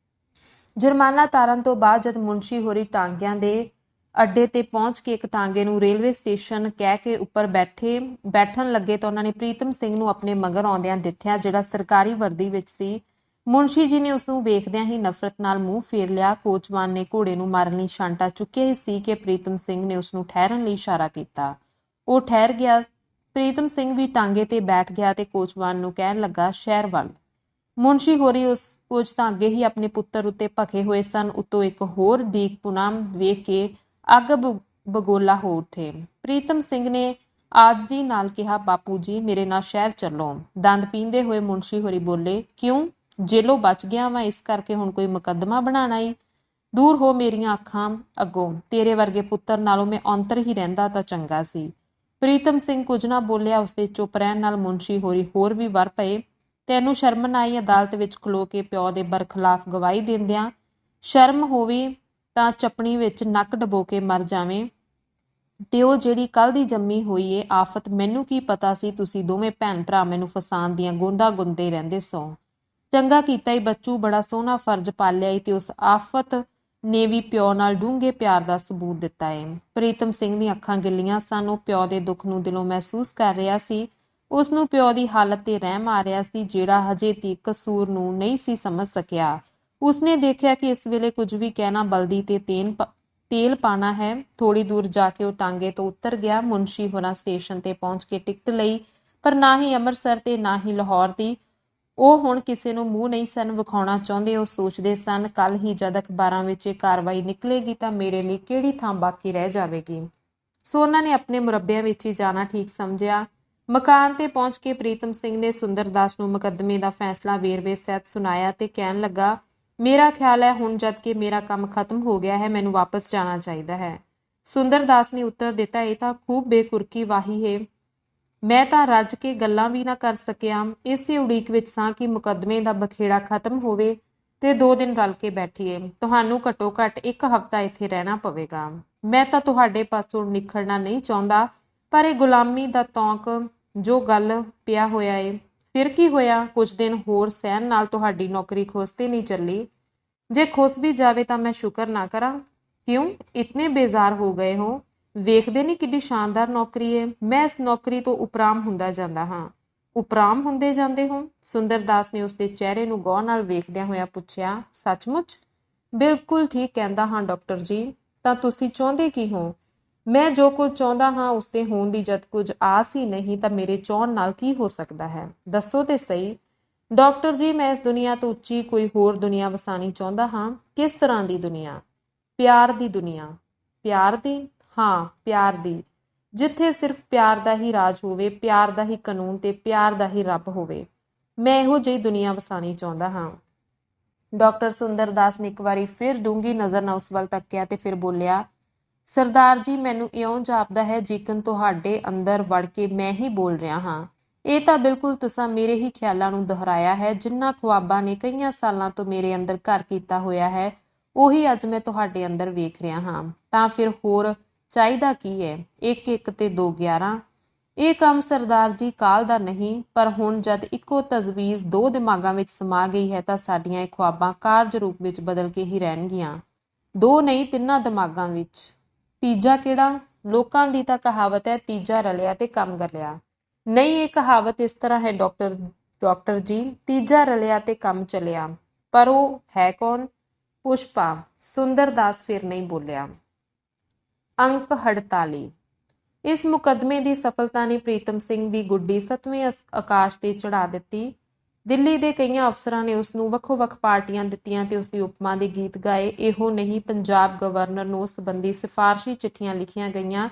ਜੁਰਮਾਨਾ ਤਾਰਨ ਤੋਂ ਬਾਅਦ ਜਦ ਮੁਨਸ਼ੀ ਹੋਰੀ ਟਾਂਗਿਆਂ ਦੇ ਅੱਡੇ ਤੇ ਪਹੁੰਚ ਕੇ ਇੱਕ ਟਾਂਗੇ ਨੂੰ ਰੇਲਵੇ ਸਟੇਸ਼ਨ ਕਹਿ ਕੇ ਉੱਪਰ ਬੈਠਣ ਲੱਗੇ ਤਾਂ ਉਹਨਾਂ ਨੇ ਪ੍ਰੀਤਮ ਸਿੰਘ ਨੂੰ ਆਪਣੇ ਮਗਰ ਆਉਂਦਿਆਂ ਡਿੱਠਿਆ, ਜਿਹੜਾ ਸਰਕਾਰੀ ਵਰਦੀ ਵਿੱਚ ਸੀ। ਮੁਨਸ਼ੀ ਜੀ ਨੇ ਉਸ ਨੂੰ ਵੇਖਦਿਆਂ ਹੀ ਨਫ਼ਰਤ ਨਾਲ ਮੂੰਹ ਫੇਰ ਲਿਆ। ਕੋਚਵਾਨ ਨੇ ਘੋੜੇ ਨੂੰ ਮਾਰਨ ਲਈ ਛਾਂਟਾ ਚੁੱਕਿਆ ਹੀ ਸੀ ਕਿ ਪ੍ਰੀਤਮ ਸਿੰਘ ਨੇ ਉਸ ਨੂੰ ਠਹਿਰਨ ਲਈ ਇਸ਼ਾਰਾ ਕੀਤਾ। ਉਹ ਠਹਿਰ ਗਿਆ। ਪ੍ਰੀਤਮ ਸਿੰਘ ਵੀ ਟਾਂਗੇ ਤੇ ਬੈਠ ਗਿਆ ਤੇ ਕੋਚਵਾਨ ਨੂੰ ਕਹਿਣ ਲੱਗਾ, ਸ਼ਹਿਰ ਵੱਲ। ਮੁਨਸ਼ੀ ਹੋਰੀ ਉਸ ਕੁਝ ਤਾਂ ਅੱਗੇ ਹੀ ਆਪਣੇ ਪੁੱਤਰ ਉੱਤੇ ਭਖੇ ਹੋਏ ਸਨ, ਉੱਤੋਂ ਇੱਕ ਹੋਰ ਡੀਕ ਪੁਨਾਮ ਵੇਖ ਕੇ ਅੱਗ ਬਗੋਲਾ ਹੋ ਉੱਠੇ। ਪ੍ਰੀਤਮ ਸਿੰਘ ਨੇ ਆਜਜ਼ੀ ਨਾਲ ਕਿਹਾ, ਬਾਪੂ ਜੀ ਮੇਰੇ ਨਾਲ ਸ਼ਹਿਰ ਚੱਲੋ। ਦੰਦ ਪੀਂਦੇ ਹੋਏ ਮੁਨਸ਼ੀ ਹੋਰੀ ਬੋਲੇ, ਕਿਉਂ? ਜੇਲੋਂ ਬਚ ਗਿਆ ਵਾਂ, ਇਸ ਕਰਕੇ ਹੁਣ ਕੋਈ ਮੁਕੱਦਮਾ ਬਣਾਉਣਾ ਈ? ਦੂਰ ਹੋ ਮੇਰੀਆਂ ਅੱਖਾਂ ਅੱਗੋਂ, ਤੇਰੇ ਵਰਗੇ ਪੁੱਤਰ ਨਾਲੋਂ ਮੈਂ ਔਂਤਰ ਹੀ ਰਹਿੰਦਾ ਤਾਂ ਚੰਗਾ ਸੀ। ਪ੍ਰੀਤਮ ਸਿੰਘ ਕੁਝ ਨਾ ਬੋਲਿਆ। ਉਸਦੇ ਚੁੱਪ ਰਹਿਣ ਨਾਲ ਮੁਨਸ਼ੀ ਹੋਰੀ ਹੋਰ ਵੀ ਵਰ ਪਏ। ਤੈਨੂੰ ਸ਼ਰਮ ਨਾ ਆਈ ਅਦਾਲਤ ਵਿੱਚ ਖਲੋ ਕੇ ਪਿਓ ਦੇ ਬਰਖਲਾਫ ਗਵਾਹੀ ਦਿੰਦਿਆਂ? ਸ਼ਰਮ ਹੋਵੇ ਤਾਂ ਚੱਪਣੀ ਵਿੱਚ ਨੱਕ ਡਬੋ ਕੇ ਮਰ ਜਾਵੇਂ। ਤੇ ਉਹ ਜਿਹੜੀ ਕੱਲ ਦੀ ਜੰਮੀ ਹੋਈ ਏ ਆਫਤ, ਮੈਨੂੰ ਕੀ ਪਤਾ ਸੀ ਤੁਸੀਂ ਦੋਵੇਂ ਭੈਣ ਭਰਾ ਮੈਨੂੰ ਫਸਾਣ ਦੀਆਂ ਗੋਂਦਾਂ ਗੁੰਦੇ ਰਹਿੰਦੇ ਸੋ। ਚੰਗਾ ਕੀਤਾ ਈ ਬੱਚੂ, ਬੜਾ ਸੋਹਣਾ ਫਰਜ਼ ਪਾਲਿਆ ਈ ਤੇ ਉਸ ਆਫਤ ਨੇ ਵੀ ਪਿਓ ਨਾਲ ਡੂੰਘੇ ਪਿਆਰ ਦਾ ਸਬੂਤ ਦਿੱਤਾ ਏ। ਪ੍ਰੀਤਮ ਸਿੰਘ ਦੀਆਂ ਅੱਖਾਂ ਗਿੱਲੀਆਂ ਸਨ। ਉਹ ਪਿਓ ਦੇ ਦੁੱਖ ਨੂੰ ਦਿਲੋਂ ਮਹਿਸੂਸ ਕਰ ਰਿਹਾ ਸੀ। ਉਸ ਨੂੰ ਪਿਓ ਦੀ ਹਾਲਤ ਤੇ ਰਹਿਮ ਆ ਰਿਹਾ ਸੀ, ਜਿਹੜਾ ਹਜੇ ਤੀਕ ਕਸੂਰ ਨੂੰ ਨਹੀਂ ਸੀ ਸਮਝ ਸਕਿਆ। ਉਸਨੇ ਦੇਖਿਆ ਕਿ ਇਸ ਵੇਲੇ ਕੁਝ ਵੀ ਕਹਿਣਾ ਬਲਦੀ ਤੇ ਤੇਲ ਪਾਣਾ ਹੈ। ਥੋੜੀ ਦੂਰ ਜਾ ਕੇ ਉਹ ਟਾਂਗੇ ਤੋਂ ਉਤਰ ਗਿਆ। ਮੁਨਸ਼ੀ ਹੋਰਾਂ ਸਟੇਸ਼ਨ ਤੇ ਪਹੁੰਚ ਕੇ ਟਿਕਟ ਲਈ, ਪਰ ਨਾ ਹੀ ਅੰਮ੍ਰਿਤਸਰ ਤੇ ਨਾ ਹੀ ਲਾਹੌਰ ਦੀ। ਉਹ ਹੁਣ ਕਿਸੇ ਨੂੰ ਮੂੰਹ ਨਹੀਂ ਸਨ ਵਿਖਾਉਣਾ ਚਾਹੁੰਦੇ। ਉਹ ਸੋਚਦੇ ਸਨ, ਕੱਲ ਹੀ ਜਦ ਅਖਬਾਰਾਂ ਵਿੱਚ ਇਹ ਕਾਰਵਾਈ ਨਿਕਲੇਗੀ ਤਾਂ ਮੇਰੇ ਲਈ ਕਿਹੜੀ ਥਾਂ ਬਾਕੀ ਰਹਿ ਜਾਵੇਗੀ। ਸੋ ਉਹਨਾਂ ਨੇ ਆਪਣੇ ਮੁਰੱਬਿਆਂ ਵਿੱਚ ਹੀ ਜਾਣਾ ਠੀਕ ਸਮਝਿਆ। ਮਕਾਨ ਤੇ ਪਹੁੰਚ ਕੇ ਪ੍ਰੀਤਮ ਸਿੰਘ ਨੇ ਸੁੰਦਰਦਾਸ ਨੂੰ ਮੁਕੱਦਮੇ ਦਾ ਫੈਸਲਾ ਵੇਰਵੇ ਸਹਿਤ ਸੁਣਾਇਆ ਤੇ ਕਹਿਣ ਲੱਗਾ, ਮੇਰਾ ਖਿਆਲ ਹੈ ਹੁਣ ਜਦ ਕਿ ਮੇਰਾ ਕੰਮ ਖਤਮ ਹੋ ਗਿਆ ਹੈ, ਮੈਨੂੰ ਵਾਪਸ ਜਾਣਾ ਚਾਹੀਦਾ ਹੈ। ਸੁੰਦਰਦਾਸ ਨੇ ਉੱਤਰ ਦਿੱਤਾ, ਇਹ ਤਾਂ ਖੂਬ ਬੇਕੁਰਕੀ ਵਾਹੀ ਹੈ। ਮੈਂ ਤਾਂ ਰੱਜ ਕੇ ਗੱਲਾਂ ਵੀ ਨਾ ਕਰ ਸਕਿਆ। ਇਸੇ ਉਡੀਕ ਵਿੱਚ ਸਾਂ ਕਿ ਮੁਕੱਦਮੇ ਦਾ ਬਖੇੜਾ ਖਤਮ ਹੋਵੇ ਤੇ 2 ਦਿਨ ਰਲ ਕੇ ਬੈਠੀਏ। ਤੁਹਾਨੂੰ ਘੱਟੋ ਘੱਟ 1 ਹਫ਼ਤਾ ਇੱਥੇ ਰਹਿਣਾ ਪਵੇਗਾ। ਮੈਂ ਤਾਂ ਤੁਹਾਡੇ ਪਾਸੋਂ ਨਿਖੜਨਾ ਨਹੀਂ ਚਾਹੁੰਦਾ, ਪਰ ਇਹ ਗੁਲਾਮੀ ਦਾ ਤੌਂਕ ਜੋ ਗੱਲ ਪਿਆ ਹੋਇਆ ਏ। ਫਿਰ ਕੀ ਹੋਇਆ? ਕੁਝ ਦਿਨ ਹੋਰ ਸਹਿਣ ਨਾਲ ਤੁਹਾਡੀ ਨੌਕਰੀ ਖੁਸ ਤੇ ਨਹੀਂ ਚੱਲੀ। ਜੇ ਖੁਸ ਵੀ ਜਾਵੇ ਤਾਂ ਮੈਂ ਸ਼ੁਕਰ ਨਾ ਕਰਾਂ। ਕਿਉਂ ਇਤਨੇ ਬੇਜ਼ਾਰ ਹੋ ਗਏ ਹੋ? ਵੇਖਦੇ ਨਹੀਂ ਕਿੱਡੀ ਸ਼ਾਨਦਾਰ ਨੌਕਰੀ ਏ। ਮੈਂ ਇਸ ਨੌਕਰੀ ਤੋਂ ਉਪਰਾਮ ਹੁੰਦਾ ਜਾਂਦਾ ਹਾਂ। ਉਪਰਾਮ ਹੁੰਦੇ ਜਾਂਦੇ ਹੋ? ਸੁੰਦਰਦਾਸ ਨੇ ਉਸਦੇ ਚਿਹਰੇ ਨੂੰ ਗੌਰ ਨਾਲ ਵੇਖਦਿਆਂ ਹੋਇਆ ਪੁੱਛਿਆ, ਸੱਚਮੁੱਚ? ਬਿਲਕੁਲ ਠੀਕ ਕਹਿੰਦਾ ਹਾਂ ਡਾਕਟਰ ਜੀ। ਤਾਂ ਤੁਸੀਂ ਚਾਹੁੰਦੇ ਕੀ ਹੋ? ਮੈਂ ਜੋ ਕੁਝ ਚਾਹੁੰਦਾ ਹਾਂ ਉਸਦੇ ਹੋਣ ਦੀ ਜਦ ਕੁਝ ਆਸ ਹੀ ਨਹੀਂ ਤਾਂ ਮੇਰੇ ਚਾਹੁਣ ਨਾਲ ਕੀ ਹੋ ਸਕਦਾ ਹੈ? ਦੱਸੋ ਤੇ ਸਹੀ। ਡਾਕਟਰ ਜੀ, ਮੈਂ ਇਸ ਦੁਨੀਆ ਤੋਂ ਉੱਚੀ ਕੋਈ ਹੋਰ ਦੁਨੀਆ ਵਸਾਣੀ ਚਾਹੁੰਦਾ ਹਾਂ। ਕਿਸ ਤਰ੍ਹਾਂ ਦੀ ਦੁਨੀਆ? ਪਿਆਰ ਦੀ ਦੁਨੀਆ। ਪਿਆਰ ਦੀ? ਹਾਂ, ਪਿਆਰ ਦੀ, ਜਿੱਥੇ ਸਿਰਫ ਪਿਆਰ ਦਾ ਹੀ ਰਾਜ ਹੋਵੇ, ਪਿਆਰ ਦਾ ਹੀ ਕਾਨੂੰਨ ਤੇ ਪਿਆਰ ਦਾ ਹੀ ਰੱਬ ਹੋਵੇ। ਮੈਂ ਇਹੋ ਜਿਹੀ ਦੁਨੀਆ ਵਸਾਣੀ ਚਾਹੁੰਦਾ ਹਾਂ। ਡਾਕਟਰ ਸੁੰਦਰਦਾਸ ਨੇ ਇੱਕ ਵਾਰੀ ਫਿਰ ਡੂੰਘੀ ਨਜ਼ਰ ਨਾਲ ਉਸ ਵੱਲ ਤੱਕਿਆ ਤੇ ਫਿਰ ਬੋਲਿਆ, ਸਰਦਾਰ ਜੀ, ਮੈਨੂੰ ਇਉਂ ਜਾਪਦਾ ਹੈ ਜਿਕਨ ਤੁਹਾਡੇ ਅੰਦਰ ਵੜ ਕੇ ਮੈਂ ਹੀ ਬੋਲ ਰਿਹਾ ਹਾਂ। ਇਹ ਤਾਂ ਬਿਲਕੁਲ ਤੁਸਾਂ ਮੇਰੇ ਹੀ ਖਿਆਲਾਂ ਨੂੰ ਦੁਹਰਾਇਆ ਹੈ। ਜਿਨ੍ਹਾਂ ਖੁਆਬਾਂ ਨੇ ਕਈਆਂ ਸਾਲਾਂ ਤੋਂ ਮੇਰੇ ਅੰਦਰ ਘਰ ਕੀਤਾ ਹੋਇਆ ਹੈ, ਉਹੀ ਅੱਜ ਮੈਂ ਤੁਹਾਡੇ ਅੰਦਰ ਵੇਖ ਰਿਹਾ ਹਾਂ। ਤਾਂ ਫਿਰ ਹੋਰ ਚਾਹੀਦਾ ਕੀ ਹੈ? 1 ਤੇ 2 11। ਇਹ ਕੰਮ ਸਰਦਾਰ ਜੀ ਕਾਲ ਦਾ ਨਹੀਂ, ਪਰ ਹੁਣ ਜਦ ਇੱਕੋ ਤਜਵੀਜ਼ 2 ਦਿਮਾਗਾਂ ਵਿੱਚ ਸਮਾ ਗਈ ਹੈ ਤਾਂ ਸਾਡੀਆਂ ਇਹ ਖੁਆਬਾਂ ਕਾਰਜ ਰੂਪ ਵਿੱਚ ਬਦਲ ਕੇ ਹੀ ਰਹਿਣਗੀਆਂ। 2 ਨਹੀਂ, 3 ਦਿਮਾਗਾਂ ਵਿੱਚ। ਤੀਜਾ ਕਿਹੜਾ? ਲੋਕਾਂ ਦੀ ਤਾਂ ਕਹਾਵਤ ਹੈ, ਤੀਜਾ ਰਲਿਆ ਤੇ ਕੰਮ ਗਲਿਆ। ਨਹੀਂ, ਇਹ ਕਹਾਵਤ ਇਸ ਤਰ੍ਹਾਂ ਹੈ ਡਾਕਟਰ ਜੀ, ਤੀਜਾ ਰਲਿਆ ਤੇ ਕੰਮ ਚੱਲਿਆ। ਪਰ ਉਹ ਹੈ ਕੌਣ? ਪੁਸ਼ਪਾ। ਸੁੰਦਰਦਾਸ ਫਿਰ ਨਹੀਂ ਬੋਲਿਆ। ਅੰਕ 48। ਇਸ ਮੁਕੱਦਮੇ ਦੀ ਸਫਲਤਾ ਨੇ ਪ੍ਰੀਤਮ ਸਿੰਘ ਦੀ ਗੁੱਡੀ 7ਵੇਂ ਆਕਾਸ਼ ਤੇ ਚੜ੍ਹਾ ਦਿੱਤੀ। ਦਿੱਲੀ ਦੇ ਕਈਆਂ ਅਫਸਰਾਂ ਨੇ ਉਸ ਨੂੰ ਵੱਖੋ-ਵੱਖ ਪਾਰਟੀਆਂ ਦਿੱਤੀਆਂ ਤੇ ਉਸ ਦੀ ਉਪਮਾ ਦੇ ਗੀਤ ਗਾਏ। ਇਹੋ ਨਹੀਂ, ਪੰਜਾਬ ਗਵਰਨਰ ਨੂੰ ਉਸ ਸੰਬੰਧੀ ਸਿਫਾਰਸ਼ੀ ਚਿੱਠੀਆਂ ਲਿਖੀਆਂ ਗਈਆਂ,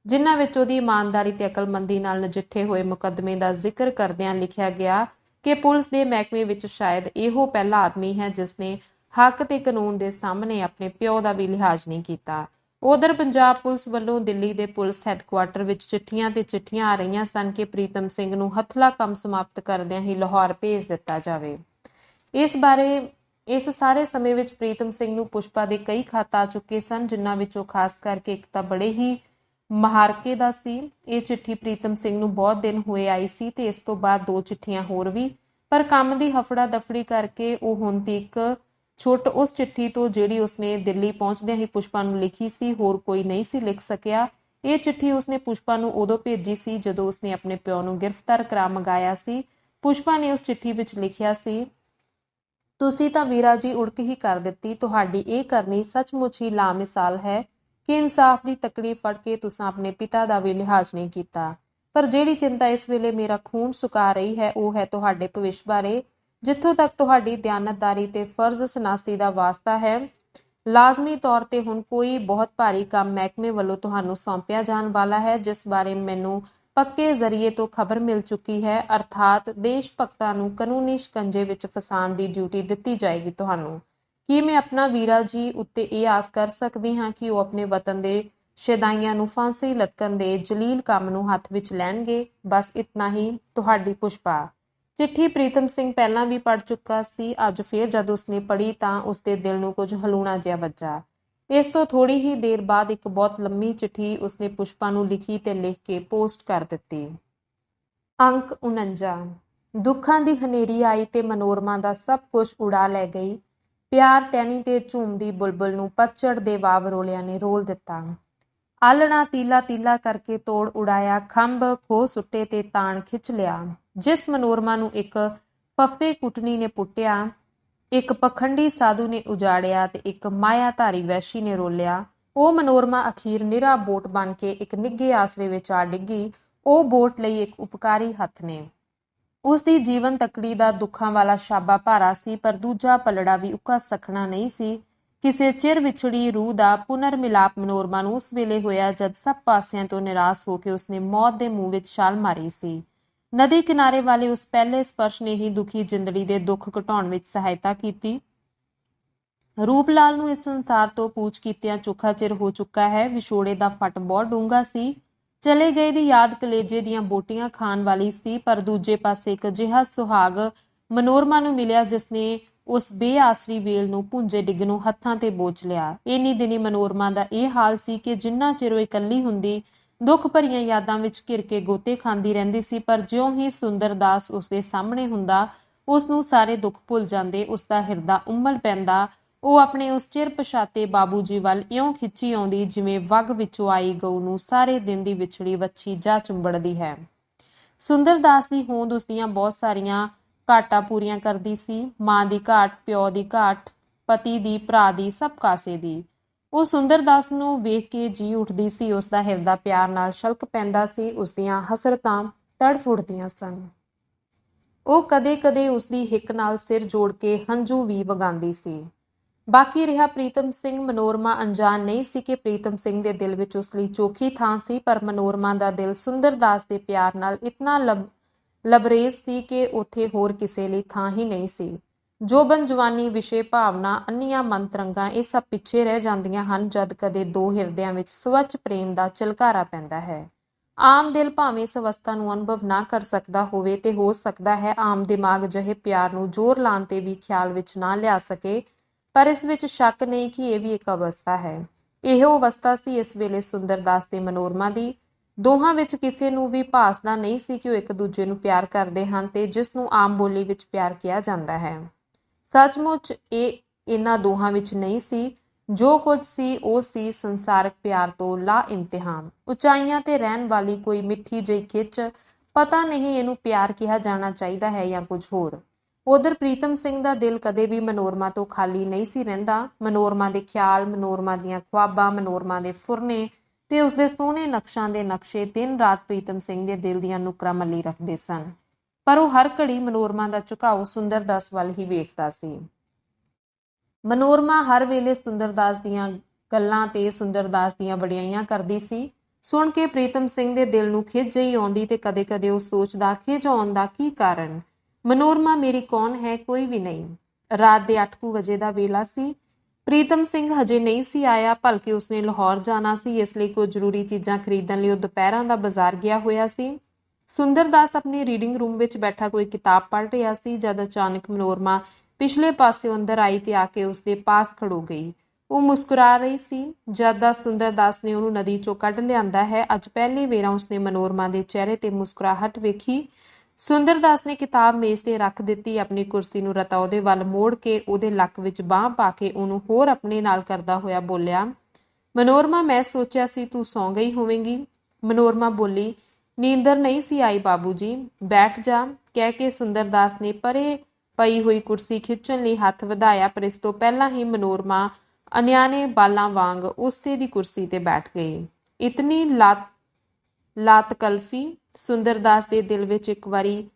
ਜਿਨ੍ਹਾਂ ਵਿੱਚ ਉਹਦੀ ਇਮਾਨਦਾਰੀ ਤੇ ਅਕਲਮੰਦੀ ਨਾਲ ਨਜਿੱਠੇ ਹੋਏ ਮੁਕੱਦਮੇ ਦਾ ਜ਼ਿਕਰ ਕਰਦਿਆਂ ਲਿਖਿਆ ਗਿਆ ਕਿ ਪੁਲਿਸ ਦੇ ਮਹਿਕਮੇ ਵਿੱਚ ਸ਼ਾਇਦ ਇਹੋ ਪਹਿਲਾ ਆਦਮੀ ਹੈ ਜਿਸ ਨੇ ਹੱਕ ਤੇ ਕਾਨੂੰਨ ਦੇ ਸਾਹਮਣੇ ਆਪਣੇ ਪਿਓ ਦਾ ਵੀ ਲਿਹਾਜ਼ ਨਹੀਂ ਕੀਤਾ। ਉਧਰ ਪੰਜਾਬ ਪੁਲਿਸ ਵੱਲੋਂ ਦਿੱਲੀ ਦੇ ਪੁਲਿਸ ਹੈੱਡਕੁਆਰਟਰ ਵਿੱਚ ਚਿੱਠੀਆਂ ਤੇ ਚਿੱਠੀਆਂ ਆ ਰਹੀਆਂ ਸਨ ਕਿ ਪ੍ਰੀਤਮ ਸਿੰਘ ਨੂੰ ਹੱਥਲਾ ਕੰਮ ਸਮਾਪਤ ਕਰਦਿਆਂ ਹੀ ਲਾਹੌਰ ਭੇਜ ਦਿੱਤਾ ਜਾਵੇ। ਇਸ ਸਾਰੇ ਸਮੇਂ ਵਿੱਚ ਪ੍ਰੀਤਮ ਸਿੰਘ ਨੂੰ ਪੁਸ਼ਪਾ ਦੇ ਕਈ ਖੱਤ ਆ ਚੁੱਕੇ ਸਨ, ਜਿਨ੍ਹਾਂ ਵਿੱਚੋਂ ਖਾਸ ਕਰਕੇ ਇੱਕ ਤਾਂ ਬੜੇ ਹੀ ਮਹਾਰਕੇ ਦਾ ਸੀ। ਇਹ ਚਿੱਠੀ ਪ੍ਰੀਤਮ ਸਿੰਘ ਨੂੰ ਬਹੁਤ ਦਿਨ ਹੋਏ ਆਈ ਸੀ ਤੇ ਇਸ ਤੋਂ ਬਾਅਦ 2 ਚਿੱਠੀਆਂ ਹੋਰ ਵੀ, ਪਰ ਕੰਮ ਦੀ ਹਫੜਾ ਦਫੜੀ ਕਰਕੇ ਉਹ ਹੁਣ ਤੱਕ ਛੁੱਟ ਉਸ ਚਿੱਠੀ ਤੋਂ ਜਿਹੜੀ ਉਸਨੇ ਦਿੱਲੀ ਪਹੁੰਚਦਿਆਂ ਹੀ ਪੁਸ਼ਪਾ ਨੂੰ ਲਿਖੀ ਸੀ, ਹੋਰ ਕੋਈ ਨਹੀਂ ਸੀ ਲਿਖ ਸਕਿਆ। ਇਹ ਚਿੱਠੀ ਉਸਨੇ ਪੁਸ਼ਪਾ ਨੂੰ ਉਦੋਂ ਭੇਜੀ ਸੀ ਜਦੋਂ ਉਸਨੇ ਆਪਣੇ ਪਿਓ ਨੂੰ ਗ੍ਰਿਫਤਾਰ ਕਰਾ ਮੰਗਾਇਆ ਸੀ। ਪੁਸ਼ਪਾ ਨੇ ਉਸ ਚਿੱਠੀ ਵਿੱਚ ਲਿਖਿਆ ਸੀ, ਤੁਸੀਂ ਤਾਂ ਵੀਰਾ ਜੀ ਉੜਕ ਹੀ ਕਰ ਦਿੱਤੀ। ਤੁਹਾਡੀ ਇਹ ਕਰਨੀ ਸੱਚਮੁੱਚ ਹੀ ਲਾਮਿਸਾਲ ਹੈ ਕਿ ਇਨਸਾਫ ਦੀ ਤਕੜੀ ਫੜ ਕੇ ਤੁਸੀਂ ਆਪਣੇ ਪਿਤਾ ਦਾ ਵੀ ਲਿਹਾਜ਼ ਨਹੀਂ ਕੀਤਾ। ਪਰ ਜਿਹੜੀ ਚਿੰਤਾ ਇਸ ਵੇਲੇ ਮੇਰਾ ਖੂਨ ਸੁਕਾ ਰਹੀ ਹੈ ਉਹ ਹੈ ਤੁਹਾਡੇ ਭਵਿੱਖ ਬਾਰੇ। ਜਿੱਥੋਂ ਤੱਕ ਤੁਹਾਡੀ ਦਿਆਨਤਦਾਰੀ ਤੇ ਫਰਜ਼ ਸਨਾਸੀ ਦਾ ਵਾਸਤਾ ਹੈ, ਲਾਜ਼ਮੀ ਤੌਰ ਤੇ ਹੁਣ ਕੋਈ ਬਹੁਤ ਭਾਰੀ ਕੰਮ ਮਹਿਕਮੇ ਵੱਲੋਂ ਤੁਹਾਨੂੰ ਸੌਂਪਿਆ ਜਾਣ ਵਾਲਾ ਹੈ, ਜਿਸ ਬਾਰੇ ਮੈਨੂੰ ਪੱਕੇ ਜ਼ਰੀਏ ਤੋਂ ਖਬਰ ਮਿਲ ਚੁੱਕੀ ਹੈ। ਅਰਥਾਤ ਦੇਸ਼ ਭਗਤਾਂ ਨੂੰ ਕਾਨੂੰਨੀ ਸ਼ਿਕੰਜੇ ਵਿੱਚ ਫਸਾਉਣ ਦੀ ਡਿਊਟੀ ਦਿੱਤੀ ਜਾਏਗੀ ਤੁਹਾਨੂੰ। ਕੀ ਮੈਂ ਆਪਣਾ ਵੀਰਾ ਜੀ ਉੱਤੇ ਇਹ ਆਸ ਕਰ ਸਕਦੀ ਹਾਂ ਕਿ ਉਹ ਆਪਣੇ ਵਤਨ ਦੇ ਸ਼ੈਦਾਈਆਂ ਨੂੰ ਫਾਂਸੀ ਲਟਕਣ ਦੇ ਜਲੀਲ ਕੰਮ ਨੂੰ ਹੱਥ ਵਿੱਚ ਲੈਣਗੇ? ਬਸ ਇਤਨਾ ਹੀ, ਤੁਹਾਡੀ ਪੁਸ਼ਪਾ। ਚਿੱਠੀ ਪ੍ਰੀਤਮ ਸਿੰਘ ਪਹਿਲਾਂ ਵੀ ਪੜ੍ਹ ਚੁੱਕਾ ਸੀ। ਅੱਜ ਫੇਰ ਜਦ ਉਸਨੇ ਪੜ੍ਹੀ ਤਾਂ ਉਸਦੇ ਦਿਲ ਨੂੰ ਕੁਝ ਹਲੂਣਾ ਜਿਹਾ ਵੱਜਾ। ਇਸ ਤੋਂ ਥੋੜੀ ਹੀ ਦੇਰ ਬਾਅਦ ਇੱਕ ਬਹੁਤ ਲੰਮੀ ਚਿੱਠੀ ਉਸਨੇ ਪੁਸ਼ਪਾ ਨੂੰ ਲਿਖੀ ਤੇ ਲਿਖ ਕੇ ਪੋਸਟ ਕਰ ਦਿੱਤੀ। ਅੰਕ 49। ਦੁੱਖਾਂ ਦੀ ਹਨੇਰੀ ਆਈ ਤੇ ਮਨੋਰਮਾ ਦਾ ਸਭ ਕੁਝ ਉਡਾ ਲੈ ਗਈ। ਪਿਆਰ ਟਹਿਣੀ ਤੇ ਝੂਮਦੀ ਬੁਲਬੁਲ ਨੂੰ ਪਤਝੜ ਦੇ ਵਾਵਰੋਲਿਆਂ ਨੇ ਰੋਲ ਦਿੱਤਾ। ਆਲਣਾ ਤੀਲਾ ਤੀਲਾ ਕਰਕੇ ਤੋੜ ਉਡਾਇਆ, ਖੰਭ ਖੋ ਸੁੱਟੇ ਤੇ ਤਾਣ ਖਿੱਚ ਲਿਆ। ਜਿਸ ਮਨੋਰਮਾ ਨੂੰ ਇੱਕ ਫੱਫੇ ਕੁੱਟਣੀ ਨੇ ਪੁੱਟਿਆ, ਇੱਕ ਪਖੰਡੀ ਸਾਧੂ ਨੇ ਉਜਾੜਿਆ ਤੇ ਇੱਕ ਮਾਇਆਧਾਰੀ ਵੈਸ਼ੀ ਨੇ ਰੋਲਿਆ, ਉਹ ਮਨੋਰਮਾ ਅਖੀਰ ਨਿਰਾ ਬੋਟ ਬਣ ਕੇ ਇੱਕ ਨਿੱਘੇ ਆਸਰੇ ਵਿੱਚ ਆ ਡਿੱਗੀ। ਉਹ ਬੋਟ ਲਈ ਇੱਕ ਉਪਕਾਰੀ ਹੱਥ ਨੇ। ਉਸ ਦੀ ਜੀਵਨ ਤਕੜੀ ਦਾ ਦੁੱਖਾਂ ਵਾਲਾ ਛਾਬਾ ਭਾਰਾ ਸੀ, ਪਰ ਦੂਜਾ ਪਲੜਾ ਵੀ ਉੱਕਾ ਸਖਣਾ ਨਹੀਂ ਸੀ। ਕਿਸੇ ਚਿਰ ਵਿਛੜੀ ਰੂਹ ਦਾ ਪੁਨਰ ਮਿਲਾਪ ਮਨੋਰਮਾ ਨੂੰ ਉਸ ਵੇਲੇ ਹੋਇਆ ਜਦ ਸਭ ਪਾਸਿਆਂ ਤੋਂ ਨਿਰਾਸ਼ ਹੋ ਕੇ ਉਸਨੇ ਮੌਤ ਦੇ ਮੂੰਹ ਵਿੱਚ ਛਾਲ ਮਾਰੀ ਸੀ। ਨਦੀ ਕਿਨਾਰੇ ਵਾਲੇ ਉਸ ਪਹਿਲੇ ਸਪਰਸ਼ ਨੇ ਹੀ ਦੁਖੀ ਜਿੰਦੜੀ ਦੇ ਦੁੱਖ ਘਟਾਉਣ ਵਿੱਚ ਸਹਾਇਤਾ ਕੀਤੀ। ਰੂਪ ਲਾਲ ਨੂੰ ਇਸ ਸੰਸਾਰ ਤੋਂ ਕੂਚ ਕੀਤਿਆਂ ਚੋਖਾ ਚਿਰ ਹੋ ਚੁੱਕਾ ਹੈ। ਵਿਛੋੜੇ ਦਾ ਫੱਟ ਬਹੁਤ ਡੂੰਘਾ ਸੀ। ਚਲੇ ਗਏ ਦੀ ਯਾਦ ਕਲੇਜੇ ਦੀਆਂ ਬੋਟੀਆਂ ਖਾਣ ਵਾਲੀ ਸੀ, ਪਰ ਦੂਜੇ ਪਾਸੇ ਇੱਕ ਅਜਿਹਾ ਸੁਹਾਗ ਮਨੋਰਮਾ ਨੂੰ ਮਿਲਿਆ ਜਿਸਨੇ ਉਸ ਬੇਆਸਰੀ ਵੇਲ ਨੂੰ ਭੁੰਜੇ ਡਿੱਗਣੋਂ ਹੱਥਾਂ ਤੇ ਬੋਚ ਲਿਆ। ਇੰਨੀ ਦਿਨੀ ਮਨੋਰਮਾ ਦਾ ਇਹ ਹਾਲ ਸੀ ਕਿ ਜਿੰਨਾ ਚਿਰ ਉਹ ਇਕੱਲੀ ਹੁੰਦੀ ਦੁੱਖ ਭਰੀਆਂ ਯਾਦਾਂ ਵਿੱਚ ਘਿਰ ਕੇ ਗੋਤੇ ਖਾਂਦੀ ਰਹਿੰਦੀ ਸੀ, ਪਰ ਜਿਉਂ ਹੀ ਸੁੰਦਰਦਾਸ ਉਸਦੇ ਸਾਹਮਣੇ ਹੁੰਦਾ ਉਸ ਨੂੰ ਸਾਰੇ ਦੁੱਖ ਭੁੱਲ ਜਾਂਦੇ, ਉਸਦਾ ਹਿਰਦਾ ਉਮਲ ਪੈਂਦਾ। ਉਹ ਆਪਣੇ ਉਸ ਚਿਰ ਪਛਾਤੇ ਬਾਬੂ ਜੀ ਵੱਲ ਇਉਂ ਖਿੱਚੀ ਆਉਂਦੀ ਜਿਵੇਂ ਵੱਗ ਵਿੱਚੋਂ ਆਈ ਗਊ ਨੂੰ ਸਾਰੇ ਦਿਨ ਦੀ ਵਿਛੜੀ ਵੱਛੀ ਜਾ ਚੁੰਬੜਦੀ ਹੈ। ਸੁੰਦਰਦਾਸ ਦੀ ਹੋਂਦ ਉਸਦੀਆਂ ਬਹੁਤ ਸਾਰੀਆਂ ਘਾਟਾਂ ਪੂਰੀਆਂ ਕਰਦੀ ਸੀ। ਮਾਂ ਦੀ ਘਾਟ, ਪਿਓ ਦੀ ਘਾਟ, ਪਤੀ ਦੀ, ਭਰਾ ਦੀ, ਸਭ ਕਾਸੇ ਦੀ। ਉਹ ਸੁੰਦਰਦਾਸ ਨੂੰ ਵੇਖ ਕੇ ਜੀ ਉੱਠਦੀ ਸੀ। ਉਸਦਾ ਹਿਰਦਾ ਪਿਆਰ ਨਾਲ ਛਲਕ ਪੈਂਦਾ ਸੀ। ਉਸਦੀਆਂ ਹਸਰਤਾਂ ਤੜਫ ਉੱਠਦੀਆਂ ਸਨ। ਉਹ ਕਦੇ-ਕਦੇ ਉਸਦੀ ਹਿੱਕ ਨਾਲ ਸਿਰ ਜੋੜ ਕੇ ਹੰਝੂ ਵੀ ਵਗਾਉਂਦੀ ਸੀ। ਬਾਕੀ ਰਿਹਾ ਪ੍ਰੀਤਮ ਸਿੰਘ। ਮਨੋਰਮਾ ਅਣਜਾਣ ਨਹੀਂ ਸੀ ਕਿ ਪ੍ਰੀਤਮ ਸਿੰਘ ਦੇ ਦਿਲ ਵਿੱਚ ਉਸ ਲਈ ਚੋਖੀ ਥਾਂ ਸੀ, ਪਰ ਮਨੋਰਮਾ ਦਾ ਦਿਲ ਸੁੰਦਰ ਦਾਸ ਦੇ ਪਿਆਰ ਨਾਲ ਇਤਨਾ ਲਬਰੇਜ਼ ਸੀ ਕਿ ਉੱਥੇ ਹੋਰ ਕਿਸੇ ਲਈ ਥਾਂ ਹੀ ਨਹੀਂ ਸੀ। ਜੋਬਨ, ਜਵਾਨੀ, ਵਿਸ਼ੇ, ਭਾਵਨਾ, ਅੰਨੀਆਂ ਮਨਤਰੰਗਾਂ ਇਹ ਸਭ ਪਿੱਛੇ ਰਹਿ ਜਾਂਦੀਆਂ ਹਨ ਜਦ ਕਦੇ ਦੋ ਹਿਰਦਿਆਂ ਵਿੱਚ ਸਵੱਚ ਪ੍ਰੇਮ ਦਾ ਝਲਕਾਰਾ ਪੈਂਦਾ ਹੈ। ਆਮ ਦਿਲ ਭਾਵੇਂ ਇਸ ਅਵਸਥਾ ਨੂੰ ਅਨੁਭਵ ਨਾ ਕਰ ਸਕਦਾ ਹੋਵੇ ਤੇ ਹੋ ਸਕਦਾ ਹੈ ਆਮ ਦਿਮਾਗ ਅਜਿਹੇ ਪਿਆਰ ਨੂੰ ਜ਼ੋਰ ਲਾਉਣ ਤੇ ਵੀ ਖਿਆਲ ਵਿੱਚ ਨਾ ਲਿਆ ਸਕੇ, ਪਰ ਇਸ ਵਿੱਚ ਸ਼ੱਕ ਨਹੀਂ ਕਿ ਇਹ ਵੀ ਇੱਕ ਅਵਸਥਾ ਹੈ। ਇਹੋ ਅਵਸਥਾ ਸੀ ਇਸ ਵੇਲੇ ਸੁੰਦਰ ਦਾਸ ਤੇ ਮਨੋਰਮਾ ਦੀ। ਦੋਹਾਂ ਵਿੱਚ ਕਿਸੇ ਨੂੰ ਵੀ ਭਾਸਦਾ ਨਹੀਂ ਸੀ ਕਿ ਉਹ ਇੱਕ ਦੂਜੇ ਨੂੰ ਪਿਆਰ ਕਰਦੇ ਹਨ ਤੇ ਜਿਸ ਨੂੰ ਆਮ ਬੋਲੀ ਵਿੱਚ ਪਿਆਰ ਕਿਹਾ ਜਾਂਦਾ ਹੈ। ਸੱਚਮੁੱਚ ਇਹ ਇਹਨਾਂ ਦੋਹਾਂ ਵਿੱਚ ਨਹੀਂ ਸੀ। ਜੋ ਕੁਝ ਸੀ ਉਹ ਸੀ ਸੰਸਾਰਕ ਪਿਆਰ ਤੋਂ ਲਾ ਇਮਤਿਹਾਨ, ਉਚਾਈਆਂ ਤੇ ਰਹਿਣ ਵਾਲੀ ਕੋਈ ਮਿੱਠੀ ਜਿਹੀ ਖਿੱਚ। ਪਤਾ ਨਹੀਂ ਇਹਨੂੰ ਪਿਆਰ ਕਿਹਾ ਜਾਣਾ ਚਾਹੀਦਾ ਹੈ ਜਾਂ ਕੁਝ ਹੋਰ। ਉਧਰ ਪ੍ਰੀਤਮ ਸਿੰਘ ਦਾ ਦਿਲ ਕਦੇ ਵੀ ਮਨੋਰਮਾ ਤੋਂ ਖਾਲੀ ਨਹੀਂ ਸੀ ਰਹਿੰਦਾ। ਮਨੋਰਮਾ ਦੇ ਖਿਆਲ, ਮਨੋਰਮਾ ਦੀਆਂ ਖ਼ੁਆਬਾਂ, ਮਨੋਰਮਾ ਦੇ ਫੁਰਨੇ ਤੇ ਉਸਦੇ ਸੋਹਣੇ ਨਕਸ਼ਾਂ ਦੇ ਨਕਸ਼ੇ ਦਿਨ ਰਾਤ ਪ੍ਰੀਤਮ ਸਿੰਘ ਦੇ ਦਿਲ ਦੀਆਂ ਨੁਕਰਾਂ ਮੱਲੀ ਰੱਖਦੇ ਸਨ, ਪਰ ਉਹ ਹਰ ਘੜੀ ਮਨੋਰਮਾ ਦਾ ਝੁਕਾਓ ਸੁੰਦਰ ਦਾਸ ਵੱਲ ਹੀ ਵੇਖਦਾ ਸੀ। ਮਨੋਰਮਾ ਹਰ ਵੇਲੇ ਸੁੰਦਰ ਦਾਸ ਦੀਆਂ ਗੱਲਾਂ ਤੇ ਸੁੰਦਰ ਦਾਸ ਦੀਆਂ ਵਡਿਆਈਆਂ ਕਰਦੀ ਸੀ। ਸੁਣ ਕੇ ਪ੍ਰੀਤਮ ਸਿੰਘ ਦੇ ਦਿਲ ਨੂੰ ਖਿਝ ਜਿਹੀ ਆਉਂਦੀ ਤੇ ਕਦੇ-ਕਦੇ ਉਹ ਸੋਚਦਾ, ਖਿਝ ਆਉਣ ਦਾ ਕੀ ਕਾਰਨ? ਮਨੋਰਮਾ ਮੇਰੀ ਕੌਣ ਹੈ? ਕੋਈ ਵੀ ਨਹੀਂ। ਰਾਤ ਦੇ 8 ਵਜੇ ਦਾ ਵੇਲਾ ਸੀ। ਪ੍ਰੀਤਮ ਸਿੰਘ ਹਜੇ ਨਹੀਂ ਸੀ ਆਇਆ, ਭਲਕੇ ਉਸਨੇ ਲਾਹੌਰ ਜਾਣਾ ਸੀ, ਇਸ ਲਈ ਕੁਝ ਜ਼ਰੂਰੀ ਚੀਜ਼ਾਂ ਖਰੀਦਣ ਲਈ ਉਹ ਦੁਪਹਿਰਾਂ ਦਾ ਬਾਜ਼ਾਰ ਗਿਆ ਹੋਇਆ ਸੀ। ਸੁੰਦਰ ਦਾਸ ਆਪਣੇ ਰੀਡਿੰਗ ਰੂਮ ਵਿੱਚ ਬੈਠਾ ਕੋਈ ਕਿਤਾਬ ਪੜ੍ਹ ਰਿਹਾ ਸੀ ਜਦ ਅਚਾਨਕ ਮਨੋਰਮਾ ਪਿਛਲੇ ਪਾਸਿਓਂ ਅੰਦਰ ਆਈ ਤੇ ਆ ਕੇ ਉਸਦੇ ਪਾਸ ਖੜੋ ਗਈ। ਉਹ ਮੁਸਕਰਾ ਰਹੀ ਸੀ। ਜਦ ਦਾ ਸੁੰਦਰ ਦਾਸ ਨੇ ਉਹਨੂੰ ਨਦੀ ਚੋਂ ਕੱਢ ਲਿਆਂਦਾ ਹੈ, ਅੱਜ ਪਹਿਲੀ ਵੇਰਾ ਉਸਨੇ ਮਨੋਰਮਾ ਦੇ ਚਿਹਰੇ ਤੇ ਮੁਸਕਰਾਹਟ ਵੇਖੀ। ਸੁੰਦਰ ਦਾਸ ਨੇ ਕਿਤਾਬ ਮੇਜ਼ ਤੇ ਰੱਖ ਦਿੱਤੀ। ਆਪਣੀ ਕੁਰਸੀ ਨੂੰ ਰਤਾ ਉਹਦੇ ਵੱਲ ਮੋੜ ਕੇ ਉਹਦੇ ਲੱਕ ਵਿੱਚ ਬਾਂਹ ਪਾ ਕੇ ਉਹਨੂੰ ਹੋਰ ਆਪਣੇ ਨਾਲ ਕਰਦਾ ਹੋਇਆ ਬੋਲਿਆ, ਮਨੋਰਮਾ, ਮੈਂ ਸੋਚਿਆ ਸੀ ਤੂੰ ਸੌਂ ਗਈ ਹੋਵੇਂਗੀ। ਮਨੋਰਮਾ ਬੋਲੀ, ਨੀਂਦਰ ਨਹੀਂ ਸੀ ਆਈ ਬਾਬੂ ਜੀ। ਬੈਠ ਜਾ, ਕਹਿ ਕੇ ਸੁੰਦਰ ਦਾਸ ਨੇ ਪਰੇ ਪਈ ਹੋਈ ਕੁਰਸੀ ਖਿੱਚਣ ਲਈ ਹੱਥ ਵਧਾਇਆ, ਪਰ ਇਸ ਤੋਂ ਪਹਿਲਾਂ ਹੀ ਮਨੋਰਮਾ ਅਨਿਆਣੇ ਬਾਲਾਂ ਵਾਂਗ ਉਸੇ ਦੀ ਕੁਰਸੀ ਤੇ ਬੈਠ ਗਈ। ਇਤਨੀ ਲਾਤਕਲਫੀ। ਸੁੰਦਰ ਦਾਸ ਦੇ ਦਿਲ ਵਿੱਚ ਇੱਕ ਵਾਰੀ